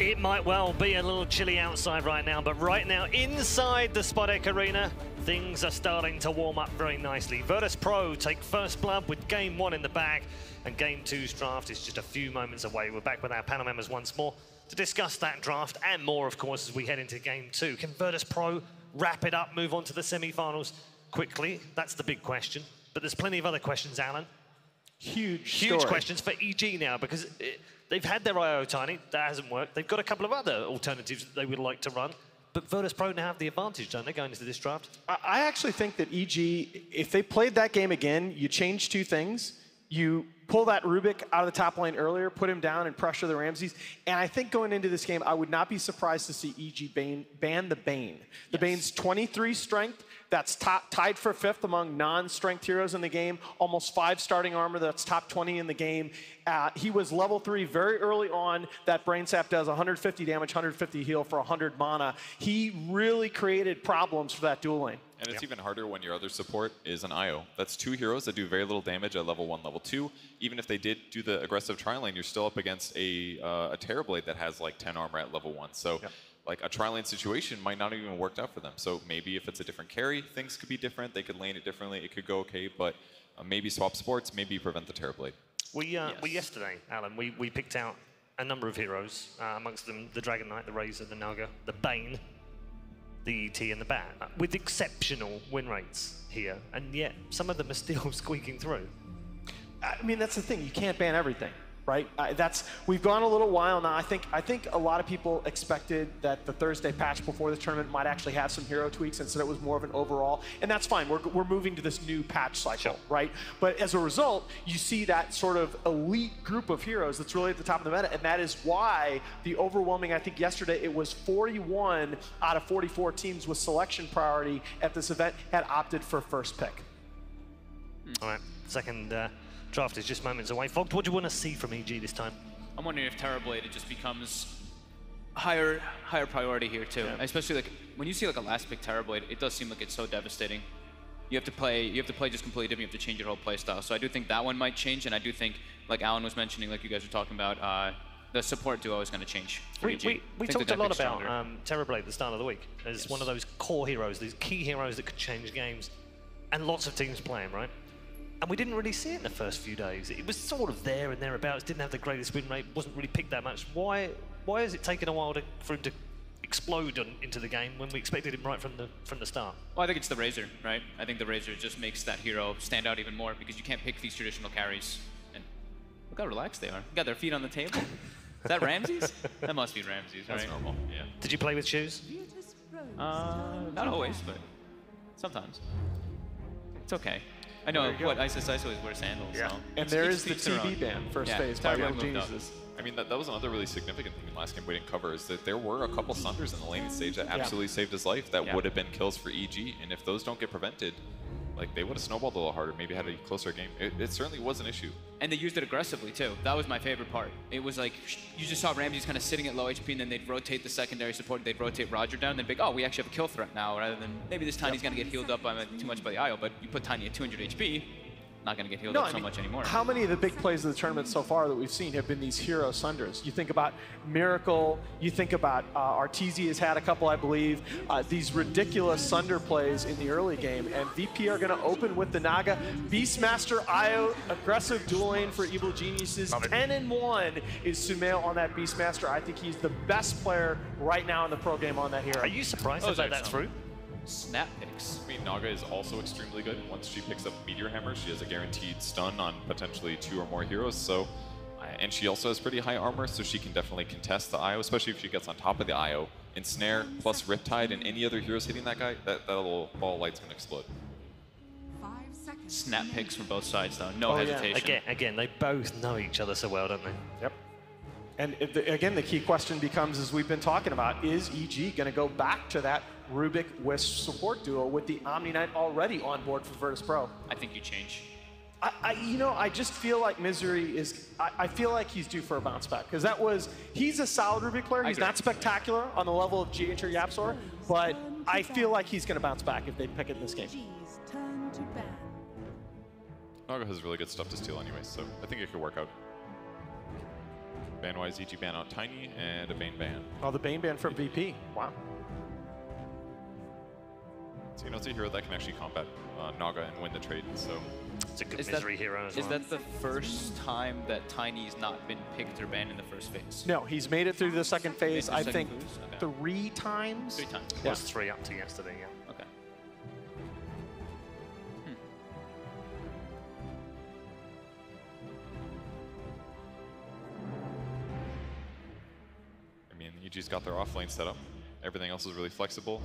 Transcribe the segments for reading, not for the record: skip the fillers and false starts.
It might well be a little chilly outside right now, but right now inside the Spodek Arena, things are starting to warm up very nicely. Virtus.pro take first blood with Game 1 in the bag, and Game 2's draft is just a few moments away. We're back with our panel members once more to discuss that draft and more, of course, as we head into Game 2. Can Virtus.pro wrap it up, move on to the semi-finals quickly? That's the big question. But there's plenty of other questions, Alan. Huge questions for EG now, because they've had their IO Tiny, that hasn't worked. They've got a couple of other alternatives that they would like to run, but Virtus.pro now have the advantage, don't they, going into this draft? I actually think that EG, if they played that game again, you change two things. You pull that Rubik out of the top lane earlier, put him down and pressure the Ramses. And I think going into this game, I would not be surprised to see EG ban the Bane. The Bane's 23 strength. That's tied for 5th among non-strength heroes in the game. Almost 5 starting armor. That's top 20 in the game. He was level 3 very early on. That Brain Sap does 150 damage, 150 heal for 100 mana. He really created problems for that dual lane. And it's even harder when your other support is an IO. That's 2 heroes that do very little damage at level 1, level 2. Even if they did do the aggressive tri-lane, you're still up against a Terrorblade that has like 10 armor at level 1. So like a tri-lane situation might not even worked out for them. So maybe if it's a different carry, things could be different. They could lane it differently. It could go okay, but maybe swap sports, maybe prevent the Terrorblade. We yesterday, Alan, we picked out a number of heroes, amongst them the Dragon Knight, the Razor, the Naga, the Bane, the ET and the Bat, with exceptional win rates here, and yet some of them are still squeaking through. I mean, that's the thing. You can't ban everything, right? We've gone a little while now. I think a lot of people expected that the Thursday patch before the tournament might actually have some hero tweaks, and so it was more of an overall. And that's fine. We're moving to this new patch cycle, right? But as a result, you see that sort of elite group of heroes that's really at the top of the meta, and that is why the overwhelming, I think yesterday it was 41 out of 44 teams with selection priority at this event had opted for first pick. All right, second draft is just moments away. Fogged, what do you want to see from EG this time? I'm wondering if Terrorblade, it just becomes higher priority here too. Yeah. Especially like when you see like a last pick Terrorblade, it does seem like it's so devastating. You have to play just completely different. You have to change your whole play style. So I do think that one might change, and I do think, like Alan was mentioning, like you guys were talking about, the support duo is going to change. We talked a lot about Terrorblade at the start of the week as one of those core heroes, these key heroes that could change games, and lots of teams play him, right? And we didn't really see it in the first few days. It was sort of there and thereabouts, didn't have the greatest win rate, wasn't really picked that much. Why has it taken a while for him to explode into the game when we expected him right from the start? Well, I think it's the Razor, right? I think the Razor just makes that hero stand out even more because you can't pick these traditional carries. And look how relaxed they are. Got their feet on the table. Is that Ramses? That must be Ramses, right? That's normal, yeah. Did you play with shoes? Not always, but sometimes. It's okay. I know, what, Isis always wears sandals. Yeah. So. And there is the TB ban, first phase by Young Geniuses. I mean, that was another really significant thing in last game we didn't cover, is that there were a couple Sunders in the laning stage that absolutely saved his life that would have been kills for EG, and if those don't get prevented, like they would have snowballed a little harder, maybe had a closer game. It certainly was an issue. And they used it aggressively too. That was my favorite part. It was like, you just saw Ramses kind of sitting at low HP, and then they'd rotate the secondary support, they'd rotate Roger down, and they'd be like, oh, we actually have a kill threat now, rather than maybe this Tiny's going to get healed up by too much by the IO, but you put Tiny at 200 HP, not going to get healed up so much anymore. How many of the big plays of the tournament so far that we've seen have been these hero Sunders? You think about Miracle, you think about Arteezy has had a couple, I believe, these ridiculous Sunder plays in the early game, and VP are going to open with the Naga. Beastmaster IO, aggressive dual lane for Evil Geniuses. 10-1 is Sumail on that Beastmaster. I think he's the best player right now in the pro game on that hero. Are you surprised that that's true? Snap picks. I mean, Naga is also extremely good. Once she picks up Meteor Hammer, she has a guaranteed stun on potentially 2 or more heroes. So, and she also has pretty high armor, so she can definitely contest the IO, especially if she gets on top of the IO. Ensnare plus Riptide and any other heroes hitting that guy, that little ball of light's gonna explode. 5 seconds. Snap picks from both sides, though. No hesitation. Yeah. Again, they both know each other so well, don't they? Yep. And again, the key question becomes, as we've been talking about, is EG going to go back to that Rubik Wisp support duo with the Omni Knight already on board for Virtus.pro? I think you change. I just feel like Misery is, I feel like he's due for a bounce back, because he's a solid Rubik player. He's not spectacular on the level of GH or Yapzor, but I feel like he's going to bounce back if they pick it in this game. Naga has really good stuff to steal anyway, so I think it could work out. Ban-wise, EG ban out Tiny and a Bane ban. Oh, the Bane ban from VP. Wow. So, you know, it's a hero that can actually combat Naga and win the trade, so... It's a good misery hero as well. Is that the first time that Tiny's not been picked or banned in the first phase? No, he's made it through the second phase, I think, Okay. 3 times. 3 times. It was 3 up to yesterday, yeah. Okay. I mean, EG's got their offlane set up. Everything else is really flexible.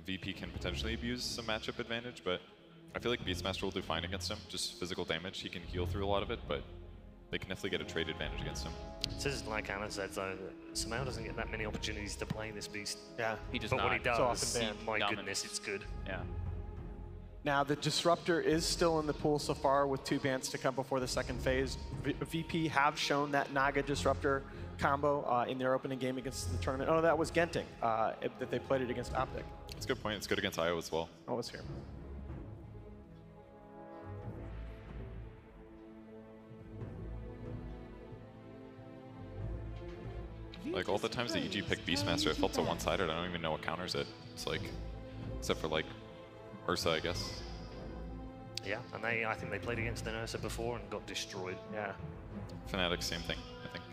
VP can potentially abuse some matchup advantage, but I feel like Beastmaster will do fine against him. Just physical damage, he can heal through a lot of it, but they can definitely get a trade advantage against him. This is like Anna said, though, Samao doesn't get that many opportunities to play this beast. Yeah. He does But not. when he does, often banned. my Dominance. goodness, it's good. Yeah. Now, the Disruptor is still in the pool so far with 2 bans to come before the second phase. VP have shown that Naga Disruptor combo in their opening game against the tournament. Oh, that was Genting, that they played it against Optic. That's a good point. It's good against IO as well. Oh, it's here. Like, all the times that EG picked Beastmaster, it felt so one-sided. I don't even know what counters it. It's like, except for like Ursa, I guess. Yeah, and I think they played against an Ursa before and got destroyed. Yeah. Fnatic, same thing, I think.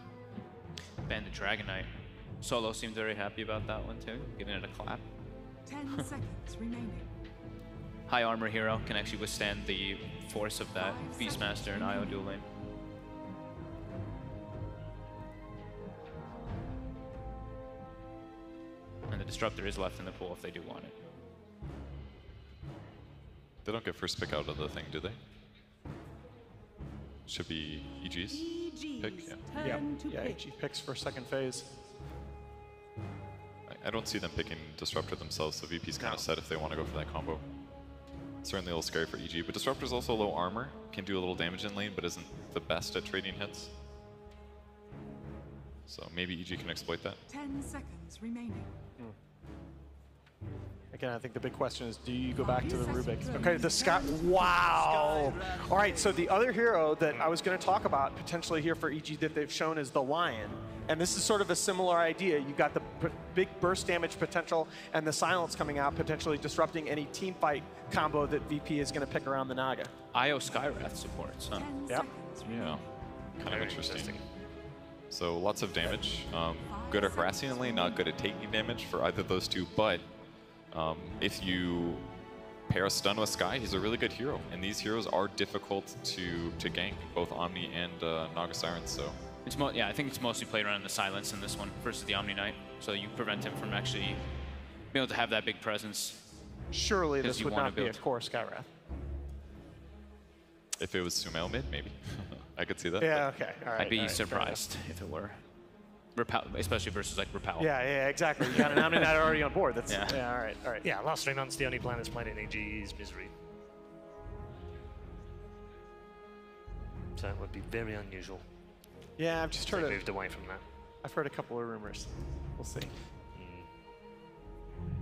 Banned the Dragon Knight. Solo seemed very happy about that one too, giving it a clap. 10 seconds remaining. High armor hero can actually withstand the force of that Beastmaster and IO dual lane. And the Disruptor is left in the pool if they do want it. They don't get first pick out of the thing, do they? Should be EG's pick, yeah. Yeah, yeah, EG picks for second phase. I don't see them picking Disruptor themselves, so VP's kind of set if they want to go for that combo. Certainly a little scary for EG, but Disruptor's also low armor, can do a little damage in lane, but isn't the best at trading hits. So maybe EG can exploit that. 10 seconds remaining. Again, I think the big question is, do you go back to the Rubik? Okay, the Scott. Wow. All right, so the other hero that I was going to talk about potentially here for EG that they've shown is the Lion. And this is sort of a similar idea. You've got the big burst damage potential and the silence coming out, potentially disrupting any team fight combo that VP is going to pick around the Naga. IO Skywrath supports, huh? 10 Yep. seconds Yeah, remaining. kind of Very interesting. So lots of damage. Good at harassing in lane, not good at taking damage for either of those two, but if you pair a stun with Sky, he's a really good hero. And these heroes are difficult to gank, both Omni and Naga Siren, so. It's yeah, I think it's mostly played around the silence in this one versus the Omni Knight. So you prevent him from actually being able to have that big presence. Surely Because this you would wanna not be a build. core Skywrath. If it was Sumail mid, maybe. I could see that. Yeah, okay. All right. I'd be all right, fair surprised if it were. Especially versus like Repel. enough. Yeah, exactly. You got an Omni Knight already on board. That's, Yeah. yeah, all right, all right. Yeah, last 3 months, the only plan that's played in EG is Misery. So it would be very unusual Yeah, I've just if they heard moved away from that. I've heard a couple of rumors. We'll see.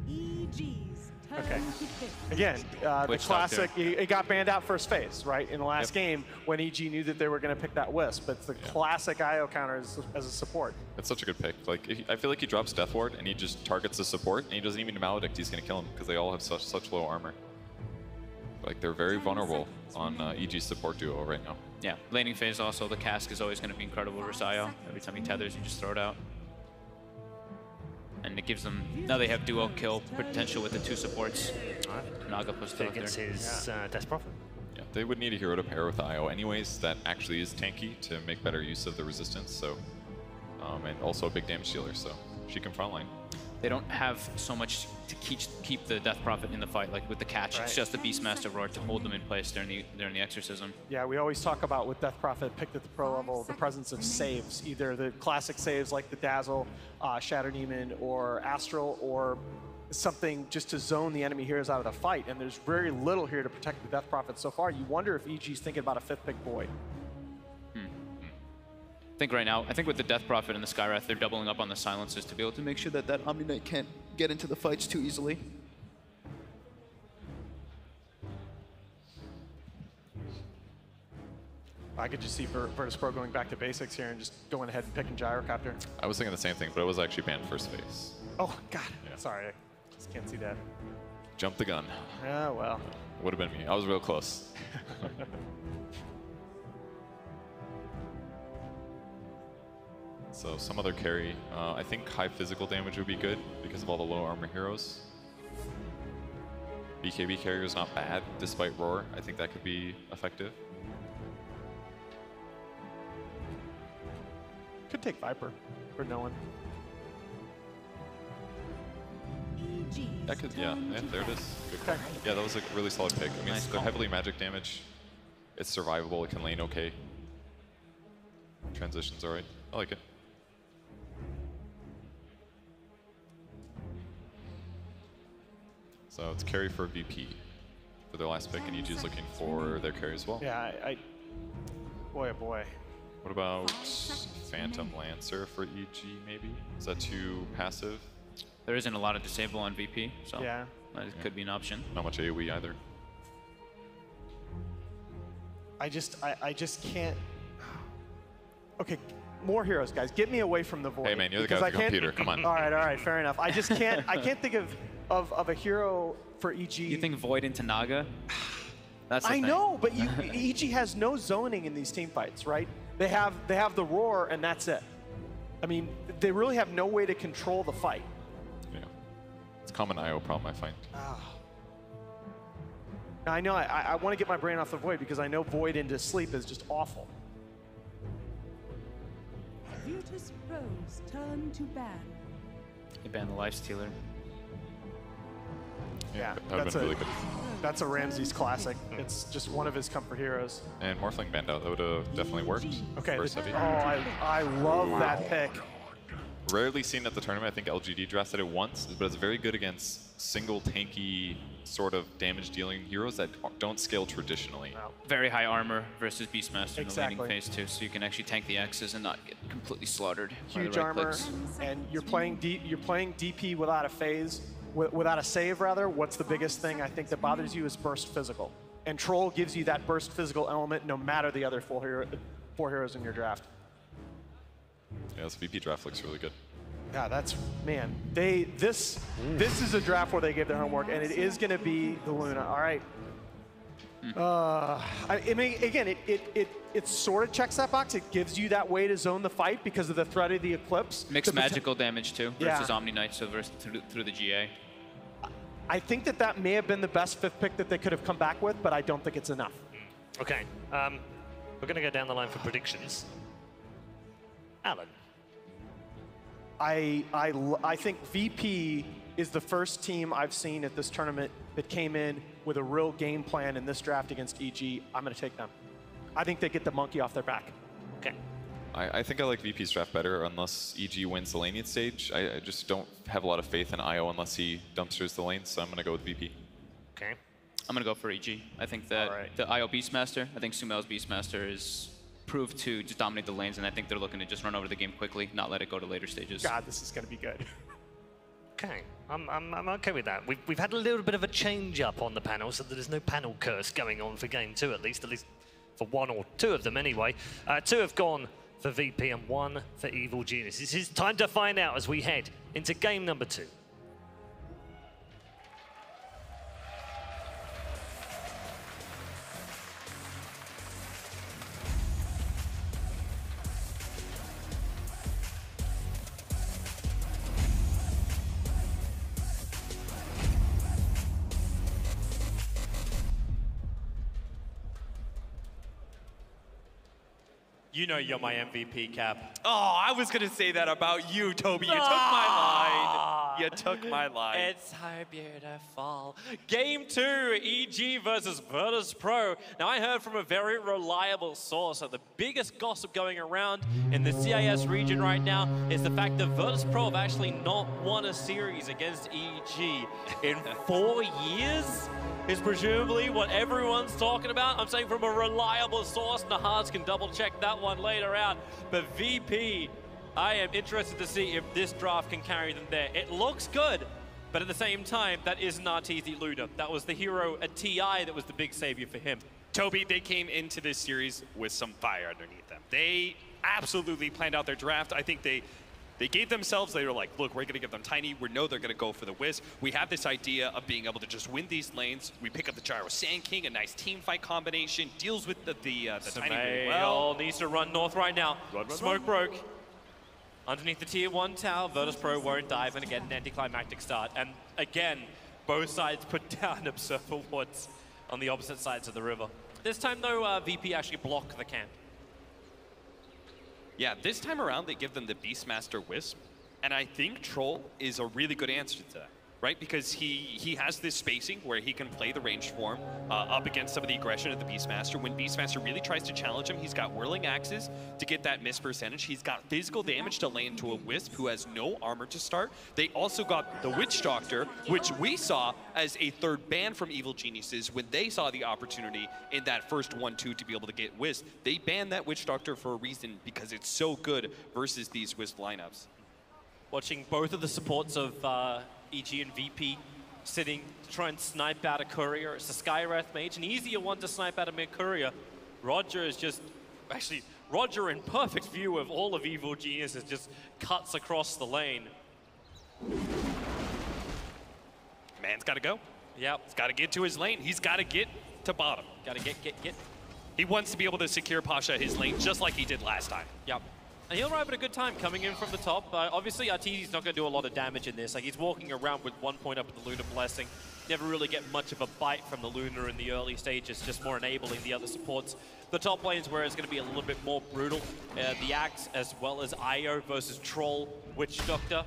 EG's turn Okay. to pick. Again, the Witch classic, Doctor. it got banned out first phase, right? In the last Yep. game when EG knew that they were going to pick that Wisp. But it's the classic IO counter as a support. It's such a good pick. Like, I feel like he drops Death Ward and he just targets the support and he doesn't even Maledict. He's going to kill him because they all have such low armor. Like, they're very vulnerable on EG's support duo right now. Yeah, laning phase also, the cask is always going to be incredible versus IO. Every time he tethers, you just throw it out. And it gives them, now they have duo kill potential with the 2 supports. Naga plus Fit Doctor. against his Death Prophet. Yeah, they would need a hero to pair with IO anyways that actually is tanky to make better use of the resistance, so. And also a big damage dealer, so she can frontline. They don't have so much to keep the Death Prophet in the fight, like with the catch. Right. It's just the Beastmaster Roar to hold them in place during the exorcism. Yeah, we always talk about with Death Prophet picked at the pro level the presence of saves, either the classic saves like the Dazzle, Shatter Demon, or Astral, or something just to zone the enemy heroes out of the fight. And there's very little here to protect the Death Prophet so far. You wonder if EG's thinking about a 5th pick Void. I think right now, I think with the Death Prophet and the Skywrath, they're doubling up on the silences to be able to make sure that that Omni Knight can't get into the fights too easily. I could just see Virtus.pro going back to basics here and just going ahead and picking Gyrocopter. I was thinking the same thing, but it was actually banned first phase. Oh, God. Yeah. Sorry. I just can't see that. Jumped the gun. Oh, well. Would have been me. I was real close. So some other carry. I think high physical damage would be good because of all the low armor heroes. BKB carrier is not bad despite Roar. I think that could be effective. Could take Viper for no one. That could, yeah, there it is. Good call. Yeah, that was a really solid pick. I mean, Nice they're call. heavily magic damage. It's survivable. It can lane okay. Transition's alright. I like it. So it's carry for VP for their last pick, and EG is looking for their carry as well. Yeah, boy, oh boy. What about Phantom Lancer for EG, maybe? Is that too passive? There isn't a lot of disable on VP, so Yeah. that could be an option. Not much AoE either. I just can't. Okay, more heroes, guys. Get me away from the void. Hey man, you're the guy because with the I can't- computer. Come on. All right, fair enough. I just can't. I can't think of a hero for EG. You think Void into Naga? That's the I thing. know, but EG has no zoning in these team fights, right? They have the roar, and that's it. I mean, they really have no way to control the fight. Yeah. It's a common IO problem, I find. Now, I know I want to get my brain off the void because I know void into sleep is just awful. Virtus.pro's turn to ban. They banned the Lifestealer. Yeah, That would have that's been really good. That's a Ramses classic. It's just one of his comfort heroes. And Morphling banned out. That would have definitely worked. Okay, Versus oh, heavy. I love that pick. Rarely seen at the tournament. I think LGD drafted it once, but it's very good against single tanky sort of damage dealing heroes that don't scale traditionally. Wow. Very high armor versus Beastmaster in the Exactly. laning phase too, so you can actually tank the X's and not get completely slaughtered. by the Huge right armor, clicks. and you're playing DP without a phase, without a save rather. What's the biggest thing I think that bothers you is burst physical, and Troll gives you that burst physical element no matter the other four heroes in your draft. Yeah, this VP draft looks really good. Yeah, that's, man, this is a draft where they gave their homework, and it is going to be the Luna. All right. I mean, again, it sort of checks that box. It gives you that way to zone the fight because of the threat of the Eclipse. Mixed magical damage too versus Yeah. Omni Knight, so versus through the GA. I think that may have been the best fifth pick that they could have come back with, but I don't think it's enough. Okay, we're going to go down the line for predictions. Alan. I think VP is the first team I've seen at this tournament that came in with a real game plan in this draft against EG. I'm going to take them. I think they get the monkey off their back. Okay. I think I like VP's draft better unless EG wins the laning stage. I just don't have a lot of faith in IO unless he dumpsters the lanes, so I'm going to go with VP. Okay. I'm gonna go for EG. I think that the IO Beastmaster, I think Sumel's Beastmaster is proved to just dominate the lanes, and I think they're looking to just run over the game quickly, not let it go to later stages. God, this is going to be good. Okay, I'm okay with that. We've had a little bit of a change up on the panel, so there's no panel curse going on for game two, at least for one or two of them anyway. Two have gone for VP and one for Evil Genius. This is time to find out as we head into game number two. You know you're my MVP, Cap. Oh, I was gonna say that about you, Toby. You took my line. You took my line. It's so beautiful. Game 2, EG versus Virtus.pro. Now, I heard from a very reliable source that the biggest gossip going around in the CIS region right now is the fact that Virtus.pro have actually not won a series against EG in 4 years. Is presumably what everyone's talking about. I'm saying from a reliable source. Nahaz can double check that one later out. But VP, I am interested to see if this draft can carry them there. It looks good, but at the same time, that is not easy Luda. That was the hero at TI that was the big savior for him. Toby, they came into this series with some fire underneath them. They absolutely planned out their draft. I think they gave themselves, they were like, look, we're going to give them Tiny. We know they're going to go for the Wisp. We have this idea of being able to just win these lanes. We pick up the Gyro Sand King, a nice team fight combination, deals with the Tiny really well. Needs to run north right now. Smoke broke. Underneath the tier 1 tower, Virtus.pro won't dive and get an anticlimactic start. And again, both sides put down observer wards on the opposite sides of the river. This time, though, VP actually blocked the camp. Yeah, this time around, they give them the Beastmaster Wisp, and I think Troll is a really good answer to that, right? Because he has this spacing where he can play the ranged form up against some of the aggression of the Beastmaster. When Beastmaster really tries to challenge him, he's got Whirling Axes to get that miss percentage. He's got physical damage to lay into a Wisp who has no armor to start. They also got the Witch Doctor, which we saw as a third ban from Evil Geniuses when they saw the opportunity in that first 1-2 to be able to get Wisp. They banned that Witch Doctor for a reason, because it's so good versus these Wisp lineups. Watching both of the supports of EG and VP sitting to try and snipe out a courier. It's the Skywrath Mage, an easier one to snipe out a mid-courier. Roger is just, actually, Roger in perfect view of all of Evil Geniuses just cuts across the lane. Man's got to go. Yep. He's got to get to his lane. He's got to get to bottom. Got to get. He wants to be able to secure Pasha his lane just like he did last time. Yep. And he'll arrive at a good time coming in from the top. Obviously, Arteezy's not going to do a lot of damage in this. Like, he's walking around with 1 point up with the Lunar Blessing. Never really get much of a bite from the Lunar in the early stages, just more enabling the other supports. The top lane's where it's going to be a little bit more brutal. The Axe, as well as Io versus Troll, Witch Doctor.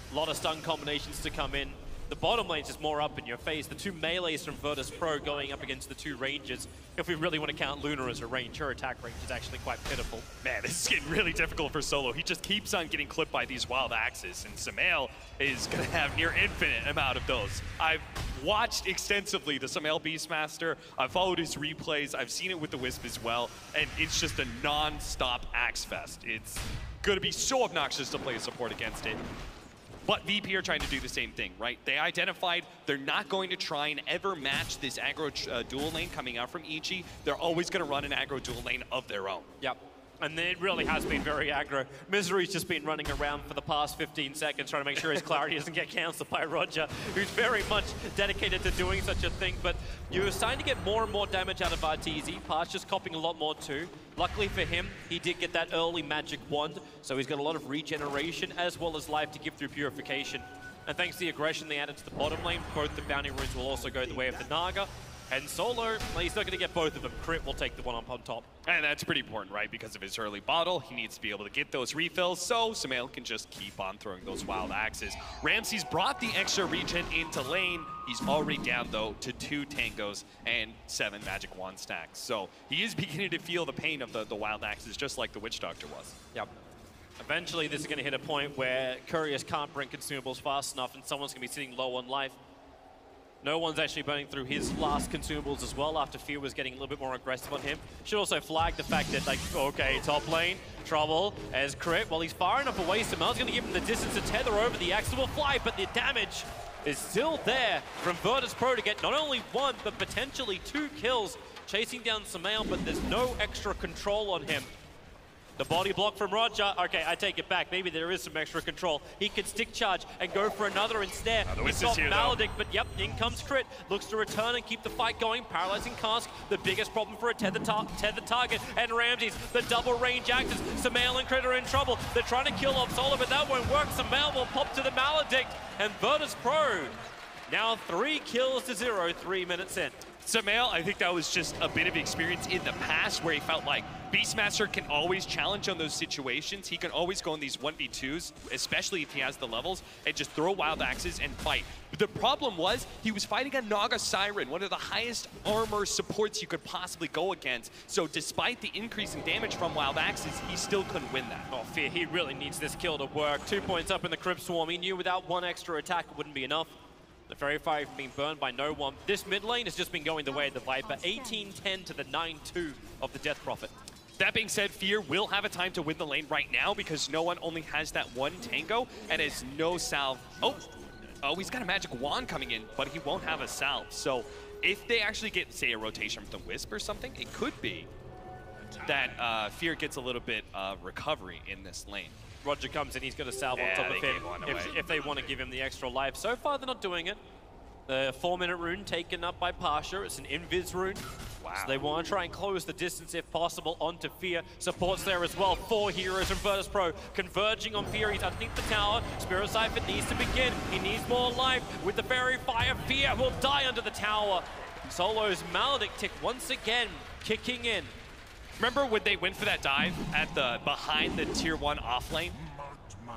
A lot of stun combinations to come in. The bottom lane's just more up in your face. The two melees from Virtus.pro going up against the two ranges. If we really want to count Lunar as a range, her attack range is actually quite pitiful. Man, this is getting really difficult for Solo. He just keeps on getting clipped by these wild axes, and Samael is going to have near infinite amount of those. I've watched extensively the Samael Beastmaster. I've followed his replays. I've seen it with the Wisp as well, and it's just a non-stop axe fest. It's going to be so obnoxious to play a support against it. But VP are trying to do the same thing, right? They identified they're not going to try and ever match this aggro dual lane coming out from EG. They're always going to run an aggro dual lane of their own. Yep. And it really has been very aggro. Misery's just been running around for the past 15 seconds trying to make sure his clarity doesn't get cancelled by Roger, who's very much dedicated to doing such a thing. But you're starting to get more and more damage out of Arteezy. Par's just copying a lot more too. Luckily for him, he did get that early magic wand, so he's got a lot of regeneration as well as life to give through purification. And thanks to the aggression they added to the bottom lane, both the bounty runes will also go the way of the Naga. And Solo, well, he's not going to get both of them. Crit will take the one up on top. And that's pretty important, right? Because of his early bottle, he needs to be able to get those refills, so Samael can just keep on throwing those wild axes. Ramsey's brought the extra regen into lane. He's already down, though, to 2 tangos and 7 magic wand stacks. So he is beginning to feel the pain of the wild axes, just like the Witch Doctor was. Yep. Eventually, this is going to hit a point where couriers can't bring consumables fast enough, and someone's going to be sitting low on life. No one's actually burning through his last consumables as well after Fear was getting a little bit more aggressive on him. Should also flag the fact that, like, okay, top lane, trouble as crit. Well, he's far enough away, Samel's going to give him the distance to tether over. The axe will fly, but the damage is still there from Virtus.pro to get not only 1, but potentially 2 kills, chasing down Samael, but there's no extra control on him. The body block from Roger. Okay, I take it back. Maybe there is some extra control. He can stick charge and go for another instead. He's got Maledict, but yep, in comes Crit. Looks to return and keep the fight going. Paralyzing Cask, the biggest problem for a tethered target. And Ramsey's the double range axes. Samael and Crit are in trouble. They're trying to kill off Solo, but that won't work. Samael will pop to the Maledict. And Virtus.pro now 3 kills to 0, 3 minutes in. Samael, I think that was just a bit of experience in the past where he felt like Beastmaster can always challenge on those situations. He can always go in these 1v2s, especially if he has the levels, and just throw wild axes and fight. But the problem was he was fighting a Naga Siren, one of the highest armor supports you could possibly go against. So despite the increase in damage from wild axes, he still couldn't win that. Oh, Fear, he really needs this kill to work. 2 points up in the Crypt Swarm. He knew without 1 extra attack it wouldn't be enough. The very far from being burned by no one. This mid lane has just been going the way of the Viper. 18-10 to the 9-2 of the Death Prophet. That being said, Fear will have a time to win the lane right now because no one only has that 1 tango and has no salve. Oh, he's got a magic wand coming in, but he won't have a salve. So if they actually get, say, a rotation from the Wisp or something, it could be that Fear gets a little bit of recovery in this lane. Roger comes in, he's got a salve on top of him if they want to give him the extra life. So far, they're not doing it. The 4-minute rune taken up by Pasha. It's an invis rune. Wow. So they want to try and close the distance if possible onto Fear. Supports there as well. 4 heroes from Virtus.pro converging on Fear. He's underneath the tower. Spirit Cypher needs to begin. He needs more life. With the Fairy Fire, Fear will die under the tower. Solo's Maledict once again kicking in. Remember when they went for that dive at the behind the tier 1 off lane?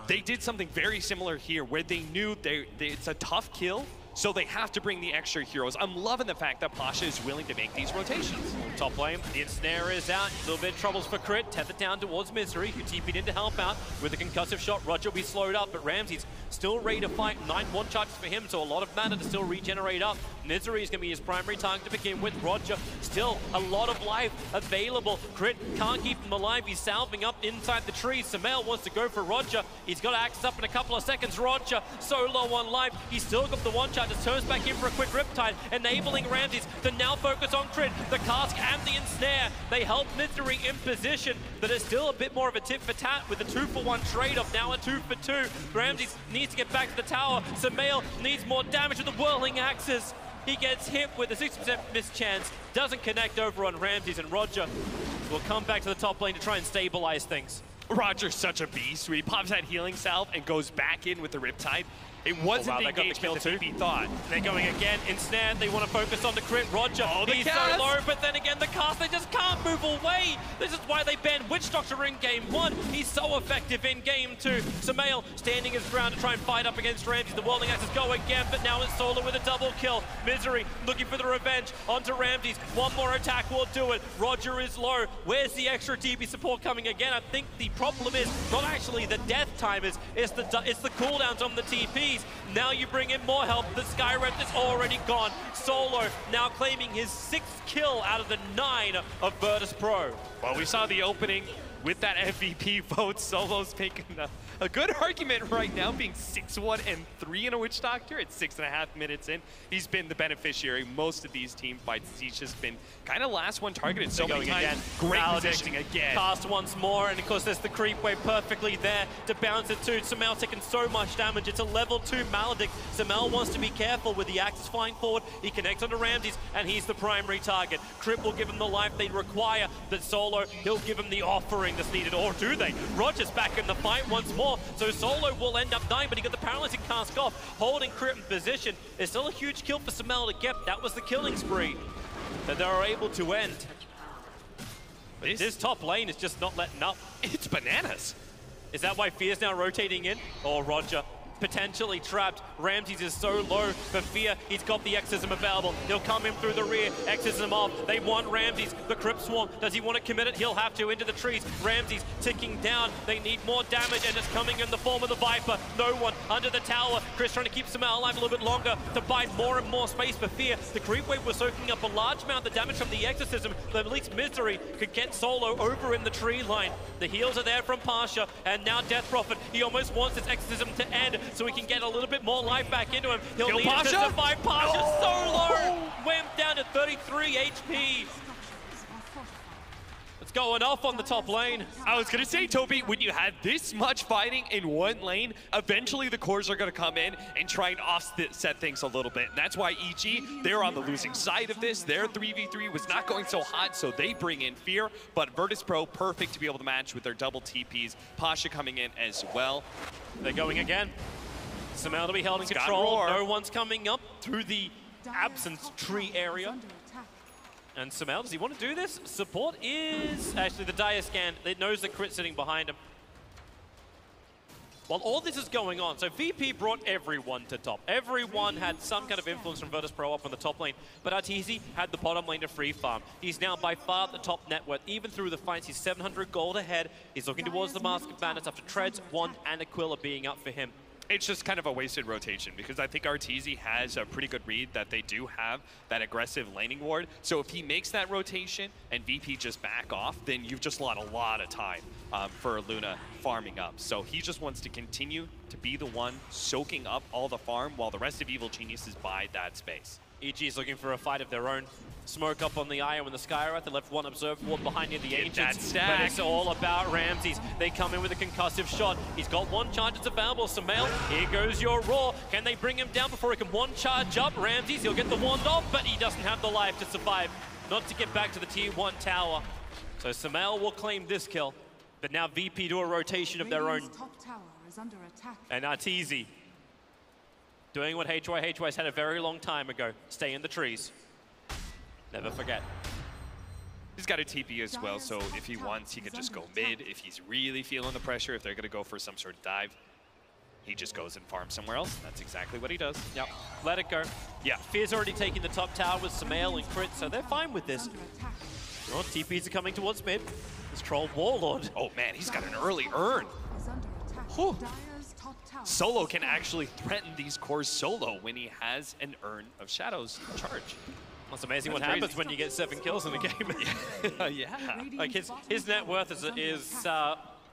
They did something very similar here where they knew it's a tough kill, so they have to bring the extra heroes. I'm loving the fact that Pasha is willing to make these rotations. Top lane, the ensnare is out. A little bit of troubles for Crit. Tethered down towards Misery, who TP'd in to help out. With a concussive shot, Roger will be slowed up, but Ramsey's still ready to fight. 9 one charges for him, so a lot of mana to still regenerate up. Misery is going to be his primary target to begin with. Roger, still a lot of life available. Crit can't keep him alive. He's salving up inside the trees. Sumail wants to go for Roger. He's got Axe up in a couple of seconds. Roger, so low on life. He's still got the one charge. Just turns back in for a quick Riptide, enabling Ramses to now focus on Crit. The cask and the ensnare, they help Misery in position, but it's still a bit more of a tit for tat with a 2-for-1 trade-off, now a 2-for-2. Ramses needs to get back to the tower. Sumail needs more damage with the whirling axes. He gets hit with a 60% miss chance, doesn't connect over on Ramses, and Roger will come back to the top lane to try and stabilize things. Roger's such a beast. He pops that healing salve and goes back in with the Riptide. It wasn't the engagement that VP thought. They're going again, ensnared. They want to focus on the Crit. Roger, he's so low, but then again, the cast, they just can't move away. This is why they banned Witch Doctor in game 1. He's so effective in game 2. Sumail standing his ground to try and fight up against Ramses. The Whirling Axes go again, but now it's Solo with a double kill. Misery looking for the revenge onto Ramses. One more attack will do it. Roger is low. Where's the extra TP support coming again? I think the problem is not actually the death timers, it's the cooldowns on the TPs. Now you bring in more help. The Skyrep is already gone. Solo now claiming his 6th kill out of the 9 of Virtus.pro. Well, we saw the opening with that MVP vote. Solo's making a good argument right now, being 6-1 and 3 in a Witch Doctor at 6.5 minutes in. He's been the beneficiary. Most of these team fights, he's just been kind of last one targeted so many times. Again. Great positioning again. Cast once more, and of course there's the creep wave perfectly there to bounce it to. Sumail taking so much damage. It's a level 2 Maledict. Sumail wants to be careful with the axes flying forward. He connects onto Ramses, and he's the primary target. Crip will give him the life they require, but Solo, he'll give him the offering that's needed. Or do they? Roger's back in the fight once more, so Solo will end up dying, but he got the paralyzing cask off, holding Crit in position. It's still a huge kill for Sumail to get. That was the killing spree that they were able to end. But this top lane is just not letting up. It's bananas. Is that why Fear's now rotating in? Or Roger potentially trapped. Ramses is so low for Fear. He's got the Exorcism available. He'll come in through the rear, Exorcism off. They want Ramses. The Crypt Swarm. Does he want to commit it? He'll have to into the trees. Ramses ticking down. They need more damage, and it's coming in the form of the Viper. No one under the tower. Chris trying to keep Sumail alive a little bit longer to buy more and more space for Fear. The creep wave was soaking up a large amount of damage from the Exorcism, but at least Misery could get Solo over in the tree line. The heals are there from Pasha, and now Death Prophet. He almost wants this Exorcism to end so he can get a little bit more life back into him. He'll need it to survive. Pasha's so low. Went down to 33 HP. It's going off on the top lane. I was gonna say, Toby, when you had this much fighting in one lane, eventually the cores are gonna come in and try and offset things a little bit. And that's why EG, they're on the losing side of this. Their 3v3 was not going so hot, so they bring in Fear. But Virtus.pro, perfect to be able to match with their double TPs. Pasha coming in as well. They're going again. Sumail to be held in control. No one's coming up through the absence tree area. And Sumail, does he want to do this? Support is actually the dire scan. It knows the Crit sitting behind him. While all this is going on, so VP brought everyone to top. Everyone had some kind of influence from Virtus.pro up on the top lane, but Arteezy had the bottom lane to free farm. He's now by far the top net worth. Even through the fights, he's 700 gold ahead. He's looking towards the Mask of Madness after Treads, Wand, and Aquila being up for him. It's just kind of a wasted rotation because I think Arteezy has a pretty good read that they do have that aggressive laning ward. So if he makes that rotation and VP just back off, then you've just lost a lot of time for Luna farming up. So he just wants to continue to be the one soaking up all the farm while the rest of Evil Geniuses buy that space. EG is looking for a fight of their own. Smoke up on the IO and the Skywrath. They left one observed ward behind near the Ancients. But it's all about Ramses. They come in with a concussive shot. He's got one charge that's available. Sumail, here goes your Raw. Can they bring him down before he can one charge up? Ramses, he'll get the wand off, but he doesn't have the life to survive. Not to get back to the tier 1 tower. So Sumail will claim this kill. But now VP do a rotation of their own. Top tower is under attack. And Arteezy doing what HY's had a very long time ago. Stay in the trees. Never forget. He's got a TP as well, so if he wants, he could just go mid. If he's really feeling the pressure, if they're going to go for some sort of dive, he just goes and farms somewhere else. That's exactly what he does. Yep, let it go. Yeah. Fear's already taking the top tower with Sumail and Crit, so they're fine with this. Oh, TPs are coming towards mid. This Troll Warlord. Oh man, he's got an early urn. Whew. Solo can actually threaten these cores solo when he has an Urn of Shadows charge. It's amazing what happens when you get 7 kills in the game. Yeah. Like his net worth is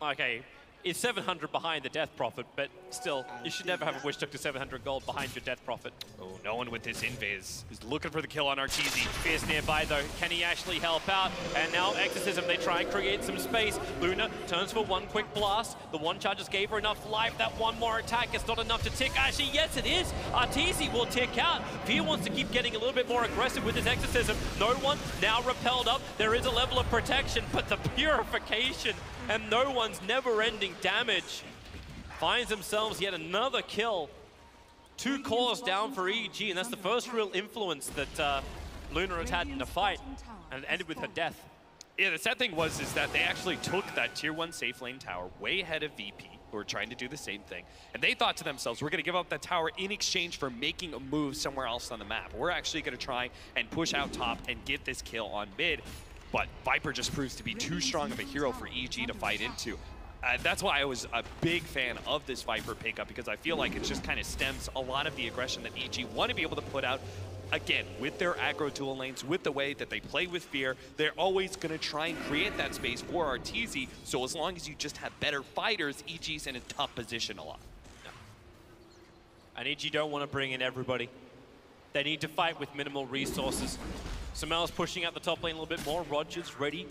okay. Is 700 behind the Death Prophet, but still, you should never have a wish took to 700 gold behind your Death Prophet. Oh, no one with this invade is looking for the kill on Arteezy. Fierce nearby though, can he actually help out? And now Exorcism, they try and create some space. Luna turns for one quick blast. The one charge just gave her enough life. That one more attack is not enough to tick. Actually, yes it is. Arteezy will tick out. Fear wants to keep getting a little bit more aggressive with his Exorcism. No one now repelled up. There is a level of protection, but the purification and no one's never-ending damage finds themselves yet another kill. 2 cores down for EG, and that's the first real influence that Luna has had in the fight, and it ended with her death. Yeah, the sad thing was is that they actually took that tier 1 safe lane tower way ahead of VP, who were trying to do the same thing. And they thought to themselves, we're going to give up that tower in exchange for making a move somewhere else on the map. We're actually going to try and push out top and get this kill on mid. But Viper just proves to be too strong of a hero for EG to fight into. That's why I was a big fan of this Viper pickup, because I feel like it just kind of stems a lot of the aggression that EG want to be able to put out. Again, with their aggro dual lanes, with the way that they play with Fear, they're always going to try and create that space for Arteezy. So as long as you just have better fighters, EG's in a tough position a lot. And EG don't want to bring in everybody. They need to fight with minimal resources. Sumail's pushing out the top lane a little bit more. Roger's ready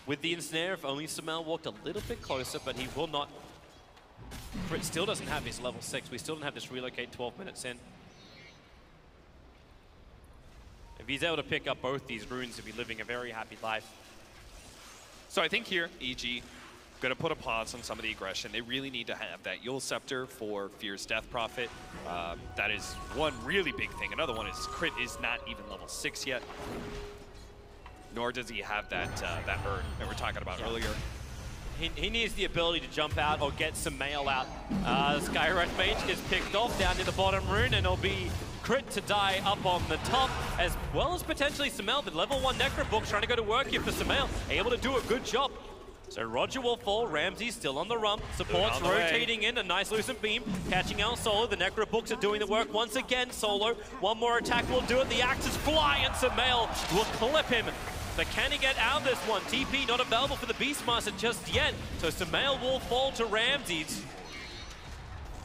with the ensnare. If only Sumail walked a little bit closer, but he will not. Crit still doesn't have his level 6. We still don't have this relocate 12 minutes in. If he's able to pick up both these runes, he'll be living a very happy life. So I think here, EG going to put a pause on some of the aggression. They really need to have that Yule Scepter for Fear's Death Prophet. That is one really big thing. Another one is Crit is not even level 6 yet. Nor does he have that urn that we're talking about earlier. He needs the ability to jump out or get some mail out. Skywrath Mage gets picked off down near the bottom rune, and it'll be Crit to die up on the top, as well as potentially Sumail. The level 1 Necrobook trying to go to work here for Sumail, able to do a good job. So Roger will fall, Ramsey's still on the run. Support's rotating in, a nice lucent beam, catching out Solo. The Necrobooks are doing the work once again. Solo, one more attack will do it. The axes fly, and Sumail will clip him. But can he get out of this one? TP not available for the Beastmaster just yet. So Sumail will fall to Ramses.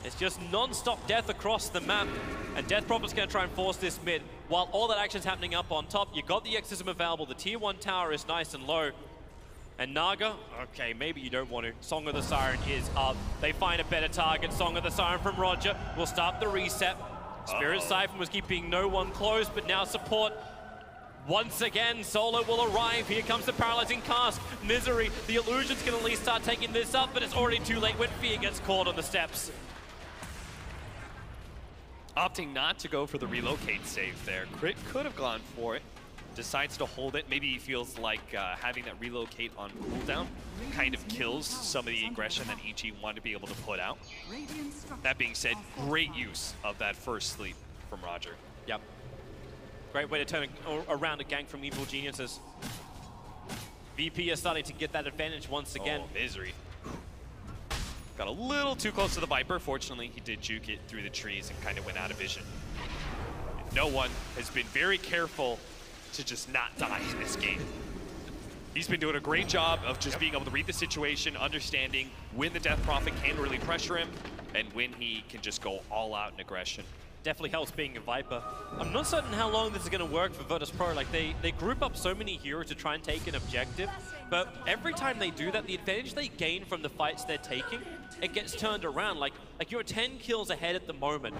It's just non-stop death across the map. And Death Prophet's going to try and force this mid. While all that action's happening up on top, you got the Exorcism available. The tier 1 tower is nice and low. And Naga, okay, maybe you don't want to. Song of the Siren is up. They find a better target. Song of the Siren from Roger will start the reset. Spirit Siphon was keeping no one close, but now support. Once again, Solo will arrive. Here comes the Paralyzing Cast. Misery, the Illusions can at least start taking this up, but it's already too late when Fear gets caught on the steps. Opting not to go for the relocate save there. Crit could have gone for it. Decides to hold it. Maybe he feels like having that relocate on cooldown kind of kills some of the aggression that EG wanted to be able to put out. That being said, great use of that first sleep from Roger. Yep. Great way to turn around a gank from Evil Geniuses. VP is starting to get that advantage once again. Oh, Misery. Got a little too close to the Viper. Fortunately, he did juke it through the trees and kind of went out of vision. And no one has been very careful to just not die in this game. He's been doing a great job of just being able to read the situation, understanding when the Death Prophet can really pressure him, and when he can just go all out in aggression. definitely helps being a Viper. I'm not certain how long this is going to work for Virtus.pro. Like, they group up so many heroes to try and take an objective, but every time they do that, the advantage they gain from the fights they're taking, it gets turned around. Like you're 10 kills ahead at the moment,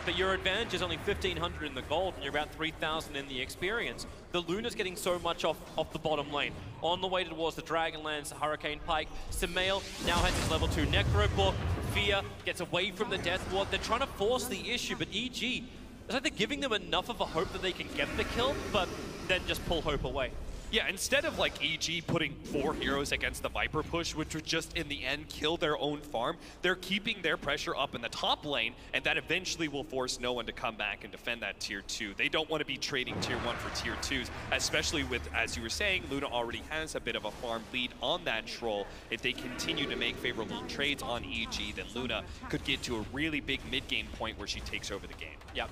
but your advantage is only 1,500 in the gold, and you're about 3,000 in the experience. The Luna's getting so much off the bottom lane. On the way towards the Dragonlance, Hurricane Pike, Samael now has his level 2 Necro Book. Fear gets away from the Death Ward. They're trying to force the issue, but EG, it's like they're giving them enough of a hope that they can get the kill, but then just pull hope away. Yeah, instead of like EG putting 4 heroes against the Viper push, which would just in the end kill their own farm, they're keeping their pressure up in the top lane, and that eventually will force no one to come back and defend that tier 2. They don't want to be trading tier 1 for tier 2s, especially with, as you were saying, Luna already has a bit of a farm lead on that Troll. If they continue to make favorable trades on EG, then Luna could get to a really big mid-game point where she takes over the game. Yep.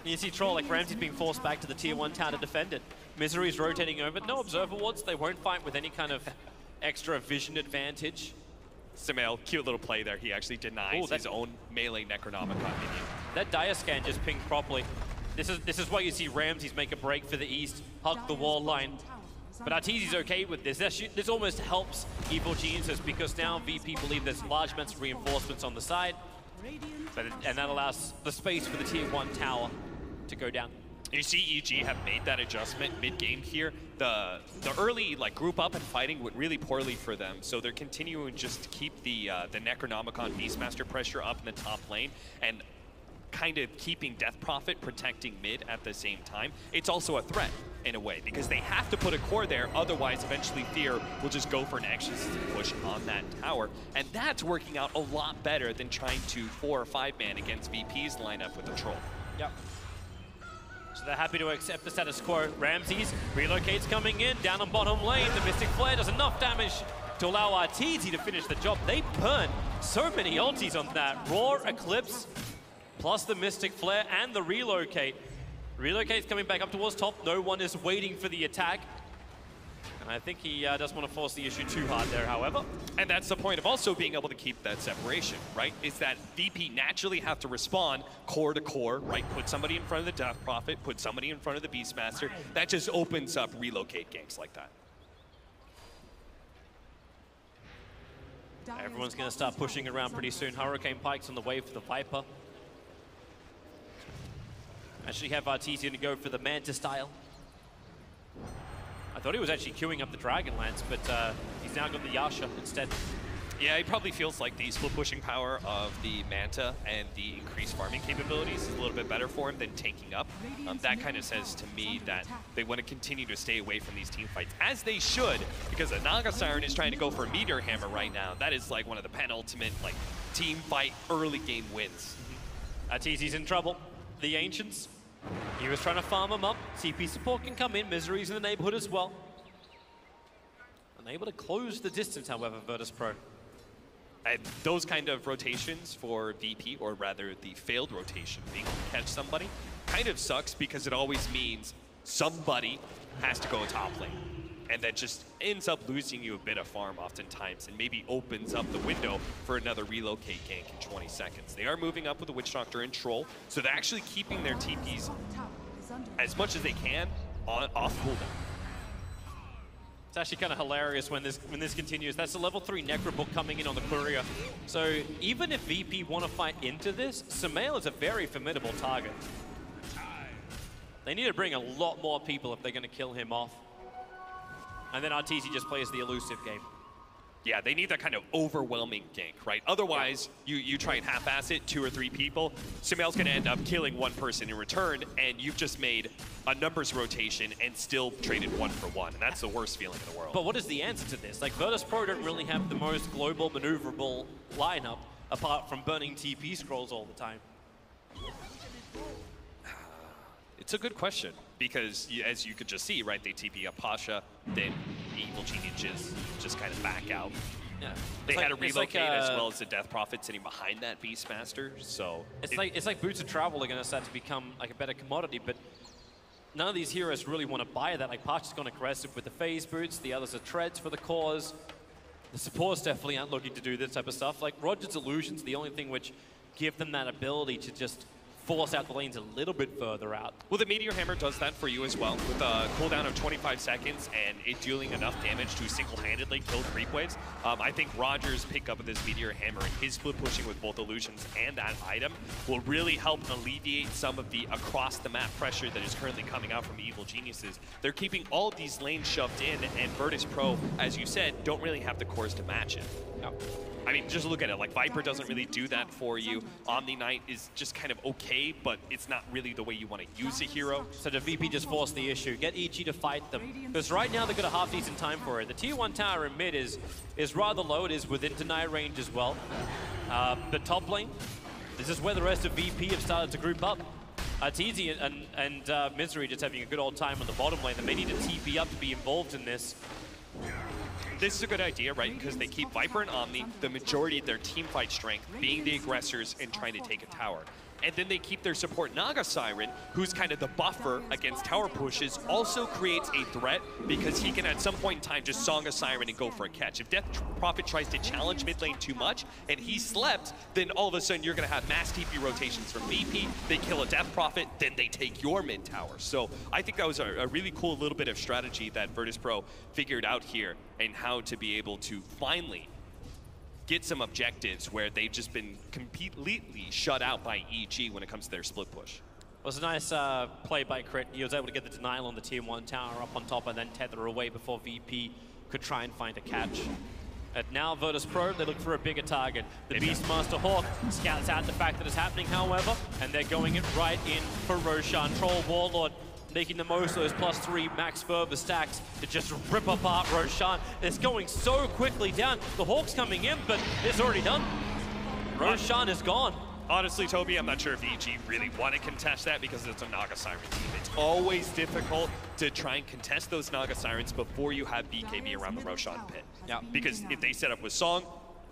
You see Troll, like Ramsey's being forced back to the tier 1 tower to defend it. Misery's rotating over. No Observer Wards. They won't fight with any kind of extra vision advantage. Samael, cute little play there. He actually denies his own melee Necronomicon minion. That Dire Scan just pinged properly. This is why you see Ramses make a break for the East, hug the wall line. But Arteezy's okay with this. This almost helps Evil Geniuses because now VP believe there's large amounts of reinforcements on the side. And that allows the space for the tier 1 tower to go down. You see EG have made that adjustment mid-game here. The early group up and fighting went really poorly for them, so they're continuing just to keep the Necronomicon Beastmaster pressure up in the top lane and kind of keeping Death Prophet protecting mid at the same time. It's also a threat in a way because they have to put a core there, otherwise eventually Fear will just go for an exorcism push on that tower, and that's working out a lot better than trying to 4 or 5 man against VP's lineup with a Troll. Yep. So they're happy to accept the status quo. Ramses relocates coming in, down on bottom lane. The Mystic Flare does enough damage to allow Arteezy to finish the job. They burn so many ultis on that. Roar, Eclipse, plus the Mystic Flare and the relocate. Relocate's coming back up towards top. No one is waiting for the attack. And I think he doesn't want to force the issue too hard there, however. And that's the point of also being able to keep that separation, right? Is that VP naturally have to respond core to core, right? Put somebody in front of the Death Prophet, put somebody in front of the Beastmaster. That just opens up relocate games like that. Everyone's going to start pushing around pretty soon. Hurricane Pike's on the way for the Viper. Actually have Arteezy to go for the Manta style. I thought he was actually queuing up the Dragonlance, but he's now got the Yasha instead. Yeah, he probably feels like the split pushing power of the Manta and the increased farming capabilities is a little bit better for him than tanking up. That kind of says to me that they want to continue to stay away from these team fights, as they should, because the Naga Siren is trying to go for a Meteor Hammer right now. That is like one of the penultimate team fight early game wins. Arteezy's in trouble. The Ancients, he was trying to farm him up. CP support can come in. Misery's in the neighborhood as well. Unable to close the distance, however, Virtus.pro. And those kind of rotations for VP, or rather the failed rotation, being able to catch somebody, kind of sucks because it always means somebody has to go top lane. And that just ends up losing you a bit of farm oftentimes and maybe opens up the window for another relocate gank in 20 seconds. They are moving up with the Witch Doctor and Troll, so they're actually keeping their TPs as much as they can off cooldown. It's actually kind of hilarious when this continues. That's a level 3 Necrobook coming in on the Courier. So even if VP want to fight into this, Samael is a very formidable target. They need to bring a lot more people if they're going to kill him off. And then Arteezy just plays the elusive game. Yeah, they need that kind of overwhelming gank, right? Otherwise, you try and half-ass it, 2 or 3 people, Samael's going to end up killing 1 person in return, and you've just made a numbers rotation and still traded 1 for 1, and that's the worst feeling in the world. But what is the answer to this? Like, Virtus.pro don't really have the most global maneuverable lineup, apart from burning TP scrolls all the time. It's a good question, because as you could just see, right, they TP up Pasha, then the Evil Geniuses just kind of back out. Yeah. They had to relocate as well as the Death Prophet sitting behind that Beastmaster, so... It's like Boots of Travel are going to start to become like a better commodity, but none of these heroes really want to buy that. Like, Pasha's gone aggressive with the phase boots, the others are treads for the cause. The supports definitely aren't looking to do this type of stuff. Like, Roger's Illusion's the only thing which give them that ability to just force out the lanes a little bit further out. Well, the Meteor Hammer does that for you as well, with a cooldown of 25 seconds and it dealing enough damage to single-handedly kill creep waves. I think Roger's pickup of this Meteor Hammer and his split pushing with both illusions and that item will really help alleviate some of the across-the-map pressure that is currently coming out from Evil Geniuses. They're keeping all of these lanes shoved in, and Virtus.pro, as you said, don't really have the cores to match it. No. I mean, just look at it. Like, Viper doesn't really do that for you. Omni Knight is just kind of okay, but it's not really the way you want to use a hero. So the VP just forced the issue. Get EG to fight them. Because right now they've got a half-decent time for it. The tier 1 tower in mid is rather low. It is within deny range as well. The top lane, this is where the rest of VP have started to group up. Arteezy and Misery just having a good old time on the bottom lane. They may need to TP up to be involved in this. This is a good idea, right? Because they keep Viper and Omni, the majority of their team fight strength, being the aggressors and trying to take a tower. And then they keep their support Naga Siren, who's kind of the buffer against tower pushes, also creates a threat because he can at some point in time just song a Siren and go for a catch. If Death Prophet tries to challenge mid lane too much and he slept, then all of a sudden you're going to have mass TP rotations from VP, they kill a Death Prophet, then they take your mid tower. So I think that was a really cool little bit of strategy that Virtus.pro figured out here and how to be able to finally get some objectives where they've just been completely shut out by EG when it comes to their split push. It was a nice play by Crit. He was able to get the denial on the tier 1 tower up on top and then tether away before VP could try and find a catch. And now Virtus.pro, they look for a bigger target. The Beastmaster Hawk scouts out the fact that it's happening, however, and they're going it right in for Roshan. Troll Warlord making the most of those +3 max fervor stacks to just rip apart Roshan. It's going so quickly down. The Hawk's coming in, but it's already done. Roshan is gone. Honestly, Toby, I'm not sure if EG really want to contest that because it's a Naga Siren team. It's always difficult to try and contest those Naga Sirens before you have BKB around the Roshan pit. Yeah. Because if they set up with Song,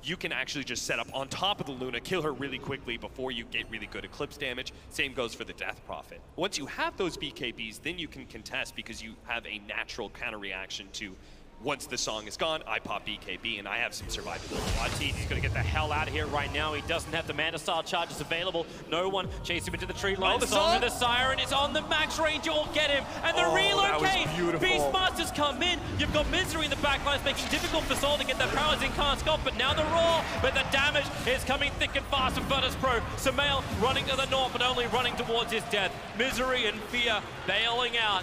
you can actually just set up on top of the Luna, kill her really quickly before you get really good Eclipse damage. Same goes for the Death Prophet. Once you have those BKBs, then you can contest because you have a natural counter reaction to once the Song is gone, I pop BKB and I have some survivability. Arteezy's gonna get the hell out of here right now. He doesn't have the mana style charges available. No one chasing him into the tree line. Oh, the Song of the Siren is on the max range. You'll get him. And the relocate. Beastmaster's come in. You've got Misery in the back lines, making it difficult for Sol to get their powers in. Can't stop, but now the roar. But the damage is coming thick and fast from Virtus.pro. Sumail running to the north, but only running towards his death. Misery and Fear bailing out.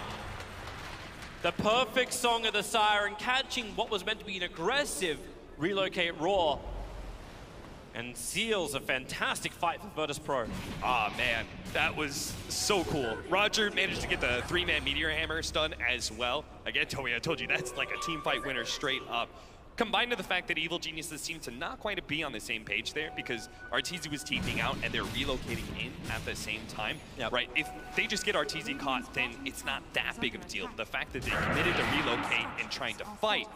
The perfect Song of the Siren, catching what was meant to be an aggressive relocate roar, and seals a fantastic fight for Virtus.pro. Ah, man, that was so cool. Roger managed to get the 3-man Meteor Hammer stun as well. Again, Toby, I told you that's like a team fight winner straight up. Combined with the fact that Evil Geniuses seem to not quite be on the same page there because Arteezy was TPing out and they're relocating in at the same time, right? If they just get Arteezy caught, then it's not that big of a deal. The fact that they committed to relocate and trying to fight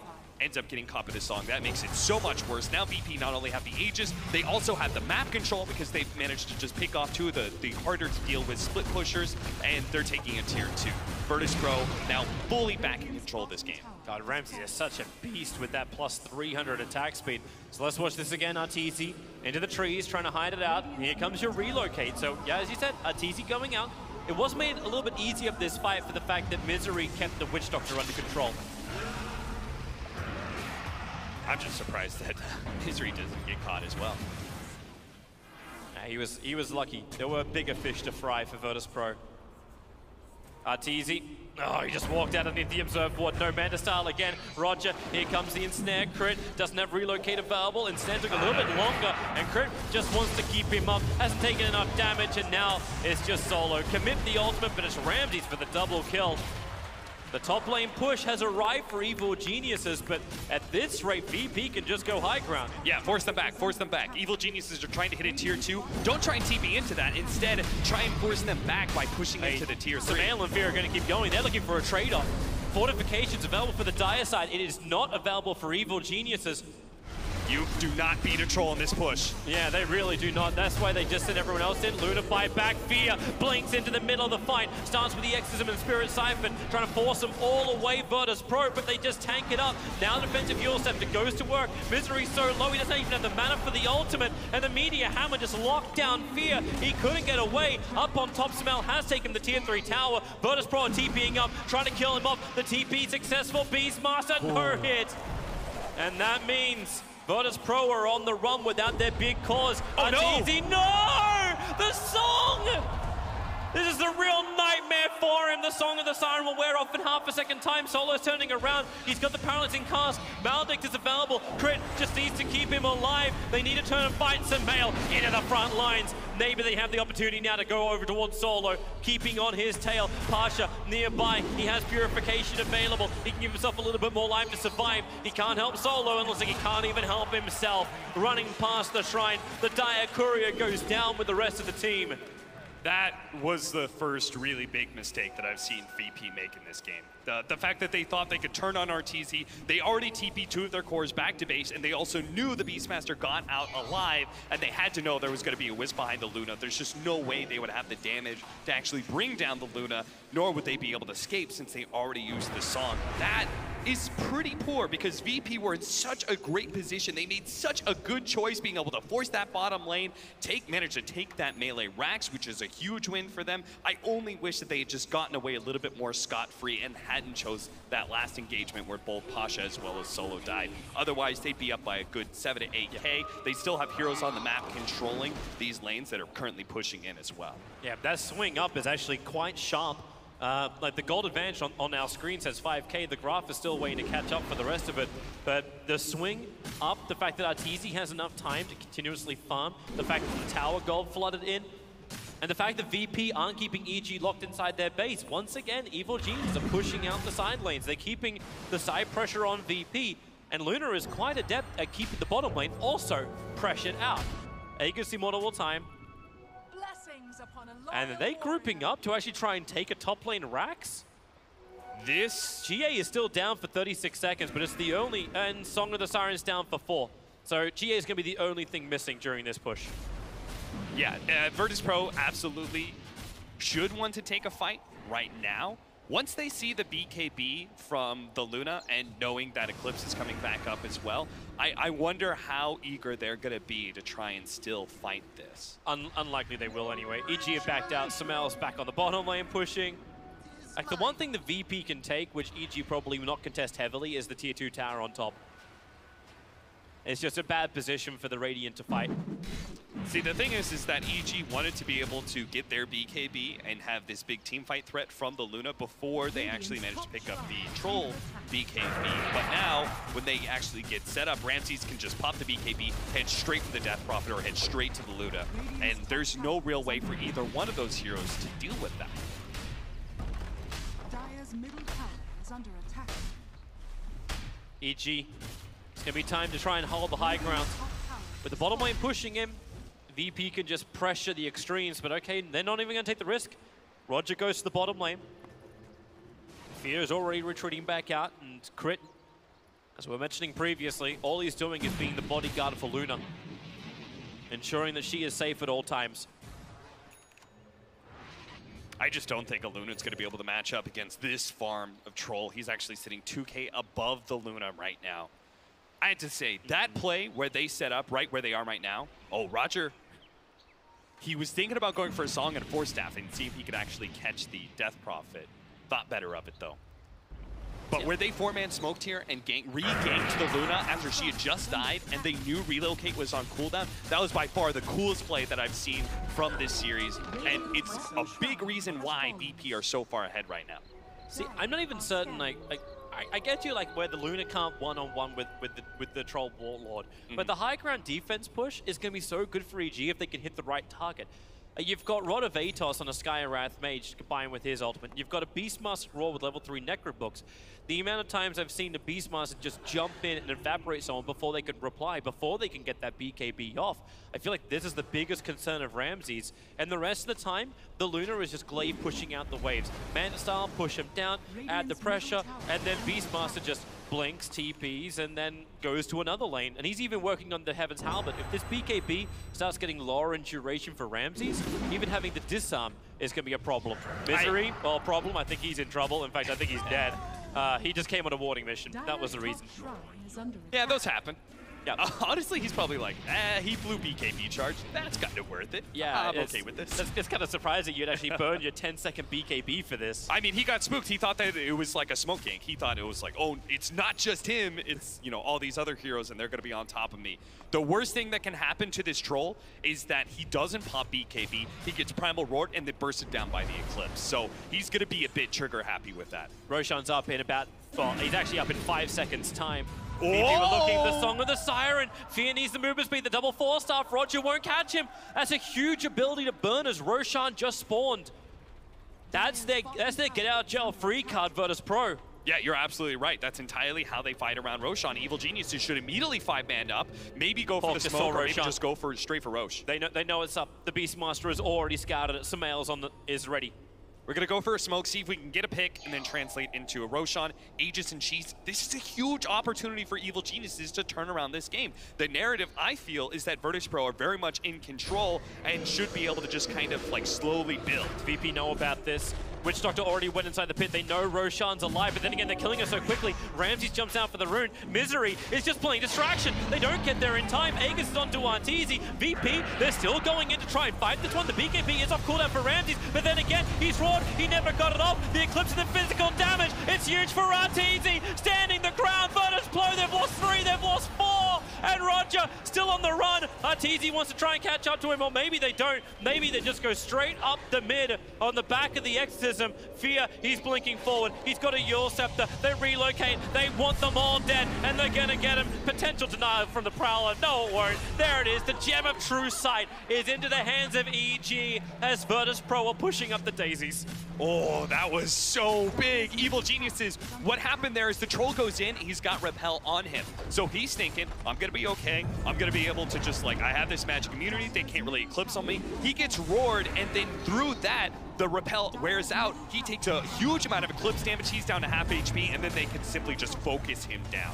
ends up getting caught with this Song. That makes it so much worse. Now VP not only have the Aegis, they also have the map control because they've managed to just pick off two of the harder to deal with split pushers, and they're taking a tier 2. Virtus.pro now fully back in control of this game. God, Ramsey is such a beast with that +300 attack speed. So let's watch this again. Arteezy into the trees, trying to hide it out. Here comes your relocate. So yeah, as you said, Arteezy going out. It was made a little bit easier of this fight for the fact that Misery kept the Witch Doctor under control. I'm just surprised that Misery doesn't get caught as well. He was lucky. There were bigger fish to fry for Virtus.pro. Arteezy. Oh, he just walked out underneath the observe ward. No mana style again. Roger, here comes the ensnare. Crit doesn't have relocate available. Ensnare took a little bit longer, and Crit just wants to keep him up. Hasn't taken enough damage, and now it's just solo. Commit the ultimate, but it's Ramses for the double kill. The top lane push has arrived for Evil Geniuses, but at this rate, VP can just go high ground. Yeah, force them back, force them back. Evil Geniuses are trying to hit a tier 2. Don't try and TP into that. Instead, try and force them back by pushing into the tier 3. Sumail and Fear are going to keep going. They're looking for a trade-off. Fortifications available for the dire side. It is not available for Evil Geniuses. You do not beat a troll in this push. Yeah, they really do not. That's why they just sent everyone else in. Luna fight back. Fear blinks into the middle of the fight. Starts with the Exorcism and Spirit Siphon, trying to force them all away Virtus.pro, but they just tank it up. Now the defensive Fuel Scepter goes to work. Misery's so low, he doesn't even have the mana for the ultimate, and the Meteor Hammer just locked down Fear. He couldn't get away. Up on top, Smell has taken the tier 3 tower. Virtus.pro are TPing up, trying to kill him off. The TP successful. Beastmaster, no hit. And that means Virtus.pro are on the run without their big cause. Oh, no! Easy. No! The song! This is a real nightmare for him. The Song of the Siren will wear off in half a second time. Solo's turning around. He's got the paralyzing cast. Maledict is available. Crit just needs to keep him alive. They need to turn and fight Sumail into the front lines. Maybe they have the opportunity now to go over towards Solo, keeping on his tail. Pasha nearby. He has Purification available. He can give himself a little bit more life to survive. He can't help Solo, and looks like he can't even help himself. Running past the shrine, the Dire Courier goes down with the rest of the team. That was the first really big mistake that I've seen VP make in this game. The fact that they thought they could turn on RTZ, they already TP'd 2 of their cores back to base, and they also knew the Beastmaster got out alive, and they had to know there was going to be a Wisp behind the Luna. There's just no way they would have the damage to actually bring down the Luna, nor would they be able to escape since they already used the song. That is pretty poor because VP were in such a great position. They made such a good choice being able to force that bottom lane, manage to take that melee Rax, which is a huge win for them. I only wish that they had just gotten away a little bit more scot-free and hadn't chose that last engagement where both Pasha as well as Solo died. Otherwise, they'd be up by a good 7 to 8K. They still have heroes on the map controlling these lanes that are currently pushing in as well. Yeah, that swing up is actually quite sharp. Like the gold advantage on our screen says 5K. The graph is still waiting to catch up for the rest of it. But the swing up, the fact that Arteezy has enough time to continuously farm, the fact that the tower gold flooded in, and the fact that VP aren't keeping EG locked inside their base. Once again, Evil Genies are pushing out the side lanes. They're keeping the side pressure on VP, and Luna is quite adept at keeping the bottom lane also pressured out. Aegis Immortal time. And are they grouping up to actually try and take a top lane Rax? This GA is still down for 36 seconds, but it's the only, and Song of the Siren's down for 4. So GA is going to be the only thing missing during this push. Yeah, Virtus.pro absolutely should want to take a fight right now. Once they see the BKB from the Luna and knowing that Eclipse is coming back up as well, I wonder how eager they're going to be to try and still fight this. Unlikely they will anyway. EG have backed out. Sumail's back on the bottom lane pushing. Like the one thing the VP can take, which EG probably will not contest heavily, is the tier 2 tower on top. It's just a bad position for the Radiant to fight. See, the thing is that EG wanted to be able to get their BKB and have this big team fight threat from the Luna before they actually managed to pick up the Troll BKB. But now, when they actually get set up, Ramses can just pop the BKB, head straight for the Death Prophet, or head straight to the Luna. And there's no real way for either one of those heroes to deal with that. Dire's middle tower is under attack. EG, it's going to be time to try and hold the high ground. With the bottom lane pushing him, VP can just pressure the extremes, but okay, they're not even going to take the risk. Roger goes to the bottom lane. Fear is already retreating back out, and Crit, as we were mentioning previously, all he's doing is being the bodyguard for Luna, ensuring that she is safe at all times. I just don't think a Luna's going to be able to match up against this farm of Troll. He's actually sitting 2K above the Luna right now. I had to say, that play where they set up right where they are right now, oh, Roger, he was thinking about going for a Song and a Force Staff and see if he could actually catch the Death Prophet. Thought better of it, though. But where they 4-man smoked here and re-ganked the Luna after she had just died and they knew Relocate was on cooldown, that was by far the coolest play that I've seen from this series. And it's a big reason why VP are so far ahead right now. See, I'm not even certain, I get you, like, where the Luna can't one-on-one with the Troll Warlord. But the high ground defense push is going to be so good for EG if they can hit the right target. You've got Rod of Atos on a Skywrath Mage combined with his ultimate. You've got a Beastmaster Roar with level 3 Necro books. The amount of times I've seen the Beastmaster just jump in and evaporate someone before they could reply, before they can get that BKB off. I feel like this is the biggest concern of Ramses. And the rest of the time, the Luna is just glaive pushing out the waves. Manta style, push him down, add the pressure, and then Beastmaster just blinks, TPs, and then goes to another lane. And he's even working on the Heaven's Halberd. If this BKB starts getting lower in duration for Ramses, even having the disarm is going to be a problem. Misery, well, problem. I think he's in trouble. In fact, I think he's dead. He just came on a warding mission. That was the reason. Yeah, those happen. Yeah, honestly, he's probably like, he flew BKB charge. That's kind of worth it. Yeah, I'm okay with this. It's kind of surprising you'd actually burn your 10-second BKB for this. I mean, he got spooked. He thought that it was like a smoke gank. He thought it was like, oh, it's not just him. It's, you know, all these other heroes, and they're going to be on top of me. The worst thing that can happen to this troll is that he doesn't pop BKB. He gets Primal Roared and then bursted down by the Eclipse. So he's going to be a bit trigger happy with that. Roshan's up in about, well, he's actually up in 5 seconds time. VP were looking, the Song of the Siren. Fear needs the movement speed, the double 4-star. Roger won't catch him. That's a huge ability to burn as Roshan just spawned. That's their get out of jail free card, Virtus.pro. Yeah, you're absolutely right. That's entirely how they fight around Roshan. Evil Geniuses should immediately 5-man up, maybe go for the smoke, or maybe just go for straight for Rosh. They know it's up. The Beastmaster is already scouted it. Samael's is ready. We're going to go for a smoke, see if we can get a pick, and then translate into a Roshan. Aegis and Cheese. This is a huge opportunity for Evil Geniuses to turn around this game. The narrative, I feel, is that Virtus.pro are very much in control and should be able to just kind of like slowly build. VP know about this. Witch Doctor already went inside the pit. They know Roshan's alive, but then again, they're killing her so quickly. Ramses jumps out for the rune. Misery is just playing distraction. They don't get there in time. Aegis is onto Arteezy. VP, they're still going in to try and fight this one. The BKB is off cooldown for Ramses, but then again, he's roared. He never got it off. The Eclipse and the physical damage. It's huge for Arteezy. Standing the ground. Virtus.pro, they've lost 3, they've lost 4. And Roger still on the run. Arteezy wants to try and catch up to him, or maybe they don't. Maybe they just go straight up the mid on the back of the Exorcism. Fear, he's blinking forward. He's got a Eul Scepter. They relocate. They want them all dead, and they're going to get him. Potential denial from the Prowler. No, it won't. There it is. The Gem of True Sight is into the hands of EG as Virtus.pro are pushing up the daisies. Oh, that was so big. Evil Geniuses. What happened there is the troll goes in. He's got Repel on him. So he's thinking, I'm going to be okay. I'm going to be able to just like, I have this magic immunity. They can't really Eclipse on me. He gets roared, and then through that, the Repel wears out. He takes a huge amount of Eclipse damage. He's down to half HP, and then they can simply just focus him down.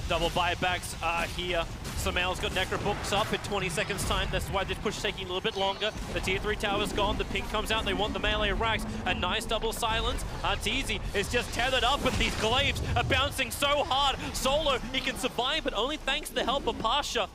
Double buybacks are here. Samael's got Necrobooks up in 20 seconds time. That's why this push is taking a little bit longer. The tier 3 tower's gone. The pink comes out. They want the melee racks. A nice double silence. Arteezy is just tethered up, and these glaives are bouncing so hard. Solo, he can survive, but only thanks to the help of Pasha.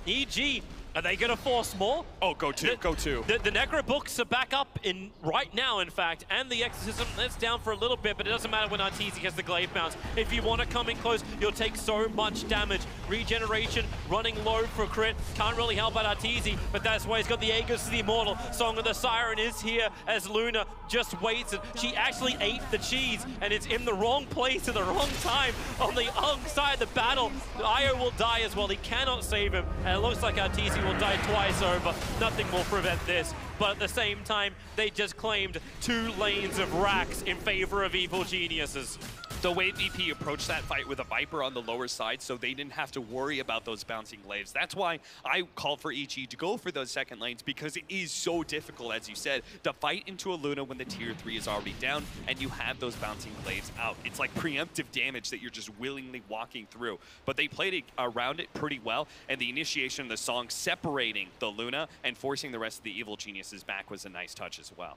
EG, are they going to force more? Oh, go two, go two. The Necrobooks are back up in right now, in fact, and the Exorcism, that's down for a little bit, but it doesn't matter when Arteezy has the glaive bounce. If you want to come in close, you'll take so much damage. Regeneration, running low for crit, can't really help out Arteezy, but that's why he's got the Aegis of the Immortal. Song of the Siren is here as Luna just waits, and she actually ate the cheese, and it's in the wrong place at the wrong time on the wrong side of the battle. Io will die as well. He cannot save him, and it looks like Arteezy will die twice over. Nothing will prevent this. But at the same time, they just claimed 2 lanes of racks in favor of Evil Geniuses. The way VP approached that fight with a Viper on the lower side, so they didn't have to worry about those bouncing glaives. That's why I called for EG to go for those second lanes, because it is so difficult, as you said, to fight into a Luna when the tier 3 is already down and you have those bouncing glaives out. It's like preemptive damage that you're just willingly walking through. But they played it around it pretty well, and the initiation of the song separating the Luna and forcing the rest of the Evil Geniuses back was a nice touch as well.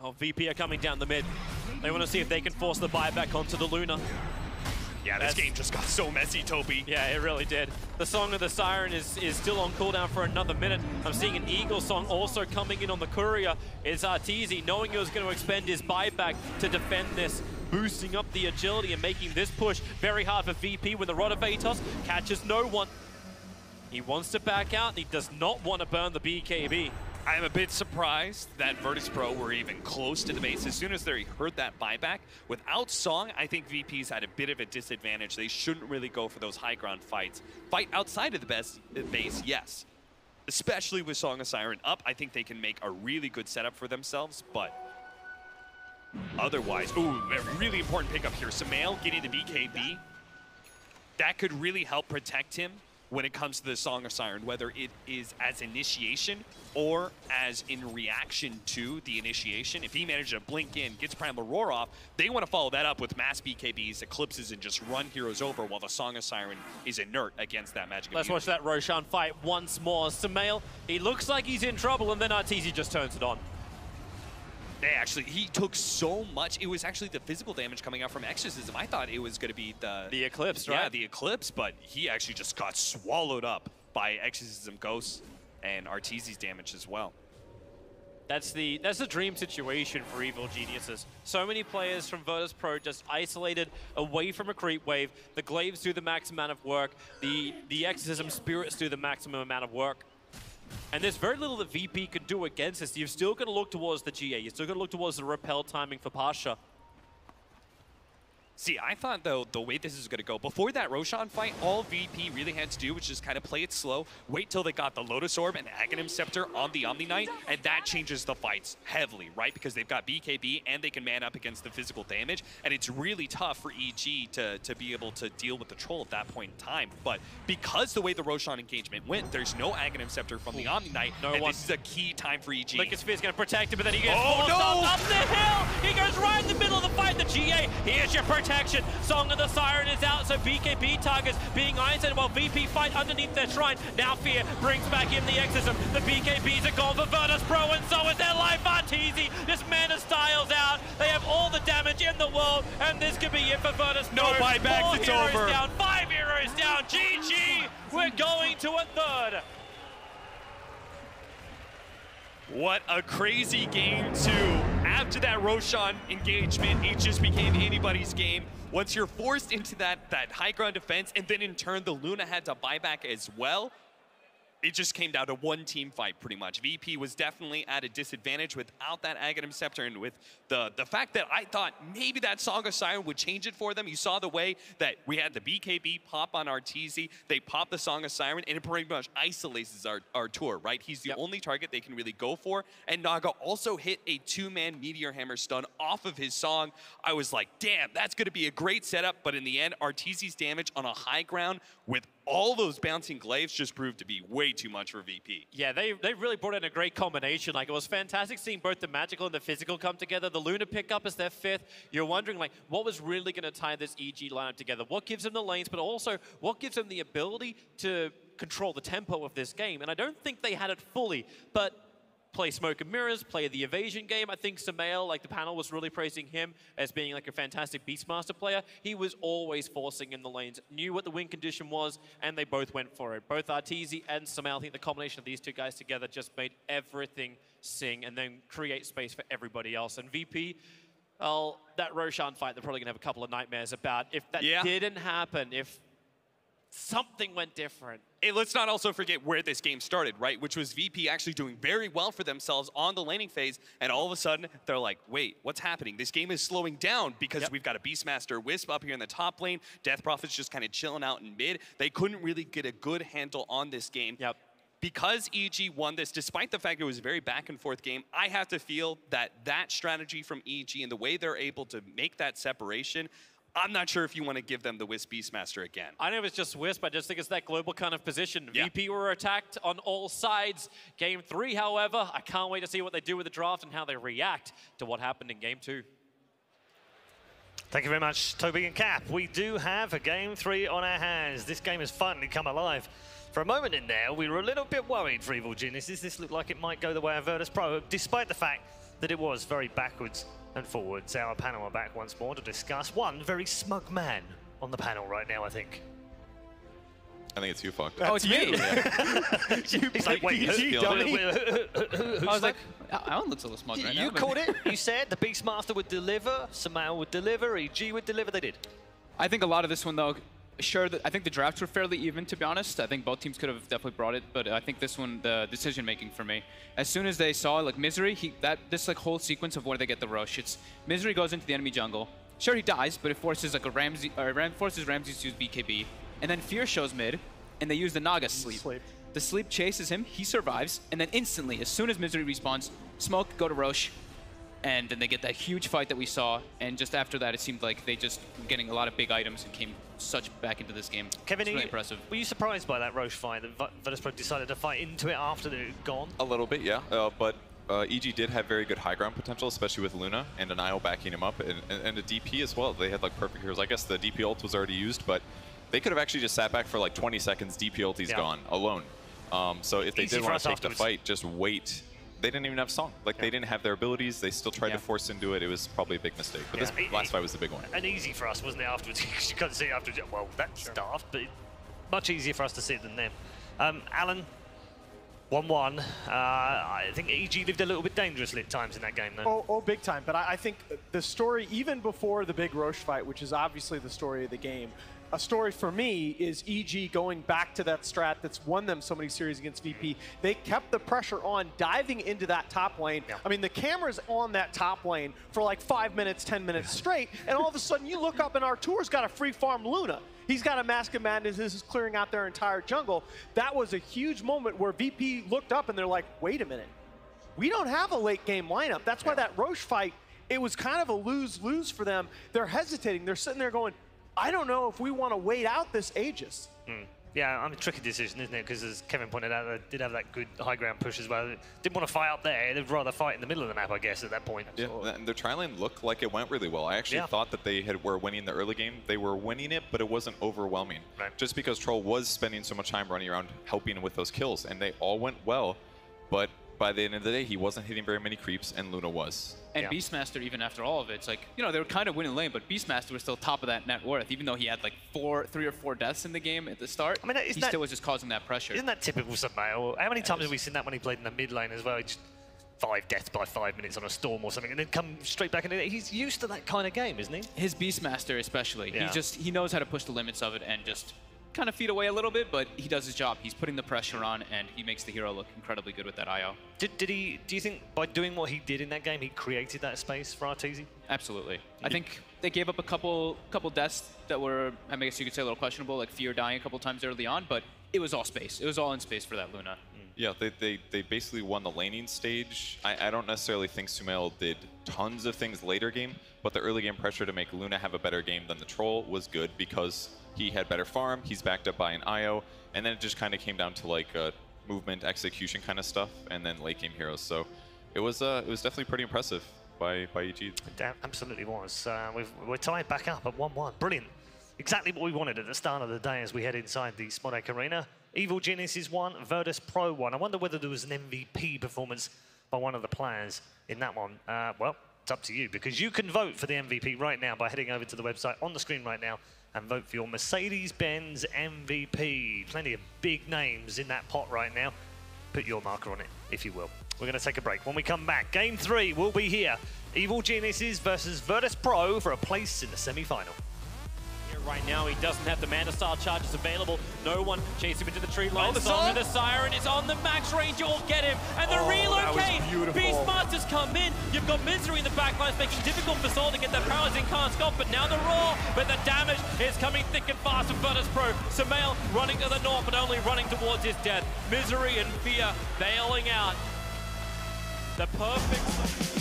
Oh, VP are coming down the mid. They want to see if they can force the buyback onto the Luna. Yeah, this game just got so messy, Toby. Yeah, it really did. The Song of the Siren is still on cooldown for another minute. I'm seeing an Eagle song also coming in on the Courier. It's Arteezy, knowing he was going to expend his buyback to defend this, boosting up the agility and making this push very hard for VP when the Rod of Atos catches no one. He wants to back out, and he does not want to burn the BKB. I am a bit surprised that Virtus.pro were even close to the base. As soon as they heard that buyback, without Song, I think VP's had a bit of a disadvantage. They shouldn't really go for those high ground fights. Fight outside of the base, yes. Especially with Song of Siren up, I think they can make a really good setup for themselves, but otherwise, ooh, a really important pickup here. Samael getting the BKB, that could really help protect him when it comes to the Song of Siren, whether it is as initiation or as in reaction to the initiation. If he manages to blink in, gets Primal Roar off, they want to follow that up with mass BKBs, Eclipses, and just run heroes over while the Song of Siren is inert against that magic. Let's watch that Roshan fight once more. Sumail, he looks like he's in trouble, and then Arteezy just turns it on. Yeah, actually, he took so much. It was actually the physical damage coming out from Exorcism. I thought it was going to be the Eclipse, right? Yeah, the Eclipse, but he actually just got swallowed up by Exorcism Ghost and Arteezy's damage as well. That's the dream situation for Evil Geniuses. So many players from Virtus.pro just isolated away from a creep wave. The Glaives do the max amount of work. The Exorcism Spirits do the maximum amount of work. And there's very little that VP could do against this. You're still going to look towards the GA. You're still going to look towards the repel timing for Pasha. See, I thought, though, the way this is going to go, before that Roshan fight, all VP really had to do was just kind of play it slow, wait till they got the Lotus Orb and Aghanim Scepter on the Omni Knight, and that changes the fights heavily, right? Because they've got BKB and they can man up against the physical damage, and it's really tough for EG to be able to deal with the Troll at that point in time. But because the way the Roshan engagement went, there's no Aghanim Scepter from the Omni Knight, and this is a key time for EG. Liquid Sphere's going to protect him, but then he gets forced up the hill! He goes right in the middle of the fight, the GA. Here's your protection. Song of the Siren is out, so BKB targets being isolated while VP fight underneath their shrine. Now Fear brings back in the Exorcism. The BKBs are gone for Virtus.pro, and so is their life. Arteezy just Mana Styles out. They have all the damage in the world, and this could be it for Virtus.pro. No buybacks, it's over. Down, 5 heroes down. GG. We're going to a third. What a crazy game, too. After that Roshan engagement, it just became anybody's game. Once you're forced into that high ground defense, and then in turn the Luna had to buy back as well, it just came down to one team fight pretty much. VP was definitely at a disadvantage without that Aghanim Scepter, and with the fact that I thought maybe that Song of Siren would change it for them. You saw the way that we had the BKB pop on Arteezy, they pop the Song of Siren, and it pretty much isolates our tour, right? He's the only target they can really go for, and Naga also hit a 2-man Meteor Hammer stun off of his Song. I was like, damn, that's gonna be a great setup, but in the end, Arteezy's damage on a high ground with all those bouncing glaives just proved to be way too much for VP. Yeah, they really brought in a great combination. Like, it was fantastic seeing both the magical and the physical come together. The Luna pick up as their 5th. You're wondering, like, what was really going to tie this EG lineup together? What gives them the lanes, but also what gives them the ability to control the tempo of this game? And I don't think they had it fully, but play Smoke and Mirrors, play the evasion game. I think Sumail, like the panel was really praising him as being like a fantastic Beastmaster player. He was always forcing in the lanes, knew what the win condition was, and they both went for it. Both Arteezy and Sumail, I think the combination of these two guys together just made everything sing and then create space for everybody else. And VP, well, that Roshan fight, they're probably gonna have a couple of nightmares about. If that didn't happen, if something went different. Hey, let's not also forget where this game started, right? Which was VP actually doing very well for themselves on the laning phase, and all of a sudden, they're like, wait, what's happening? This game is slowing down because we've got a Beastmaster Wisp up here in the top lane. Death Prophet's just kind of chilling out in mid. They couldn't really get a good handle on this game. Because EG won this, despite the fact it was a very back and forth game, I have to feel that that strategy from EG and the way they're able to make that separation, I'm not sure if you want to give them the Wisp Beastmaster again. I know it's just Wisp, I just think it's that global kind of position. VP were attacked on all sides. Game 3, however, I can't wait to see what they do with the draft and how they react to what happened in Game 2. Thank you very much, Toby and Cap. We do have a Game 3 on our hands. This game has finally come alive. For a moment in there, we were a little bit worried for Evil Geniuses. This looked like it might go the way of Virtus.pro, despite the fact that it was very backwards and forwards. Our panel are back once more to discuss one very smug man on the panel right now, I think. I think it's you, Fuck. Oh, it's me. He's like, wait, I was like, Alan looks a little smug right now. You called it. You said the Beastmaster would deliver, Sumail would deliver, EG would deliver. They did. I think a lot of this one, though, sure, I think the drafts were fairly even, to be honest. I think both teams could have definitely brought it, but I think this one, the decision-making for me, as soon as they saw, like, Misery, this, like, whole sequence of where they get the rush, it's Misery goes into the enemy jungle. Sure, he dies, but it forces, like, forces Ramsey to use BKB. And then Fear shows mid, and they use the Naga sleep. The sleep chases him, he survives, and then instantly, as soon as Misery respawns, Smoke, go to Rosh. And then they get that huge fight that we saw, and just after that, it seemed like they just were getting a lot of big items and came such back into this game. Kevin, it's really impressive. Were you surprised by that Roche fight that Virtus.pro decided to fight into it after it had gone? A little bit, yeah. But EG did have very good high ground potential, especially with Luna and an IO backing him up, and a DP as well. They had like perfect heroes. I guess the DP ult was already used, but they could have actually just sat back for like 20 seconds. DP ulti's gone alone. So if they did want to take the fight, just wait. They didn't even have Song. Like, they didn't have their abilities. They still tried to force into it. It was probably a big mistake. But this last fight was the big one. And easy for us, wasn't it, afterwards? You couldn't see it afterwards. Well, that's daft, but much easier for us to see it than them. Alan, 1-1. I think EG lived a little bit dangerously at times in that game, though. Oh, big time. But I think the story, even before the big Roche fight, which is obviously the story of the game, a story for me is EG going back to that strat that's won them so many series against VP. They kept the pressure on, diving into that top lane. I mean, the camera's on that top lane for like 5 minutes, 10 minutes straight, and all of a sudden you look up and Artur's got a free farm Luna. He's got a Mask of Madness. This is clearing out their entire jungle. That was a huge moment where VP looked up and they're like, wait a minute. We don't have a late game lineup. That's why that Roche fight, it was kind of a lose-lose for them. They're hesitating. They're sitting there going, I don't know if we want to wait out this Aegis. Yeah, a tricky decision, isn't it? Because as Kevin pointed out, they did have that good high ground push as well. Didn't want to fight up there. They'd rather fight in the middle of the map, I guess, at that point. Yeah, and their tri lane looked like it went really well. I actually thought that they were winning the early game. They were winning it, but it wasn't overwhelming. Just because Troll was spending so much time running around helping with those kills, and they all went well, but by the end of the day, he wasn't hitting very many creeps, and Luna was. And Beastmaster, even after all of it, it's like, you know, they were kind of winning lane, but Beastmaster was still top of that net worth, even though he had like 3 or 4 deaths in the game at the start. I mean, he still was just causing that pressure. Isn't that typical Submail? How many times have we seen that when he played in the mid lane as well? Just 5 deaths by 5 minutes on a storm or something, and then come straight back into it. He's used to that kind of game, isn't he? His Beastmaster especially. He knows how to push the limits of it and just kind of feed away a little bit, but he does his job. He's putting the pressure on, and he makes the hero look incredibly good with that IO. Do you think by doing what he did in that game, he created that space for Arteezy? Absolutely. I think they gave up a couple deaths that were, I guess you could say, a little questionable, like Fear dying a couple times early on, but it was all space. It was all in space for that Luna. Yeah, they basically won the laning stage. I don't necessarily think Sumail did tons of things later game, but the early game pressure to make Luna have a better game than the Troll was good because he had better farm, he's backed up by an IO, and then it just kind of came down to like movement, execution kind of stuff, and then late game heroes. So it was definitely pretty impressive by EG. It absolutely was. We're tied back up at 1-1. Brilliant. Exactly what we wanted at the start of the day as we head inside the Spodek Arena. Evil Geniuses won, Virtus.pro won. I wonder whether there was an MVP performance by one of the players in that one. Well, it's up to you, because you can vote for the MVP right now by heading over to the website on the screen right now and vote for your Mercedes-Benz MVP. Plenty of big names in that pot right now. Put your marker on it, if you will. We're going to take a break. When we come back, Game 3 will be here. Evil Geniuses versus Virtus.pro for a place in the semi-final. Right now, he doesn't have the Mana-style charges available. No one chasing him into the tree line. The Song of the Siren is on the max range. You'll get him. And the relocate. Beastmaster's come in. You've got Misery in the backline, making it difficult for Sol to get that powers in. Can't stop, but now the roar. But the damage is coming thick and fast from Virtus.pro. Sumail running to the north, but only running towards his death. Misery and Fear bailing out. The perfect...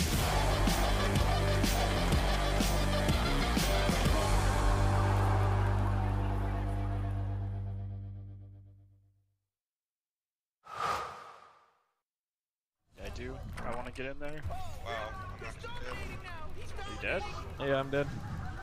I want to get in there. Wow, I'm not dead. Are you dead? Yeah, I'm dead.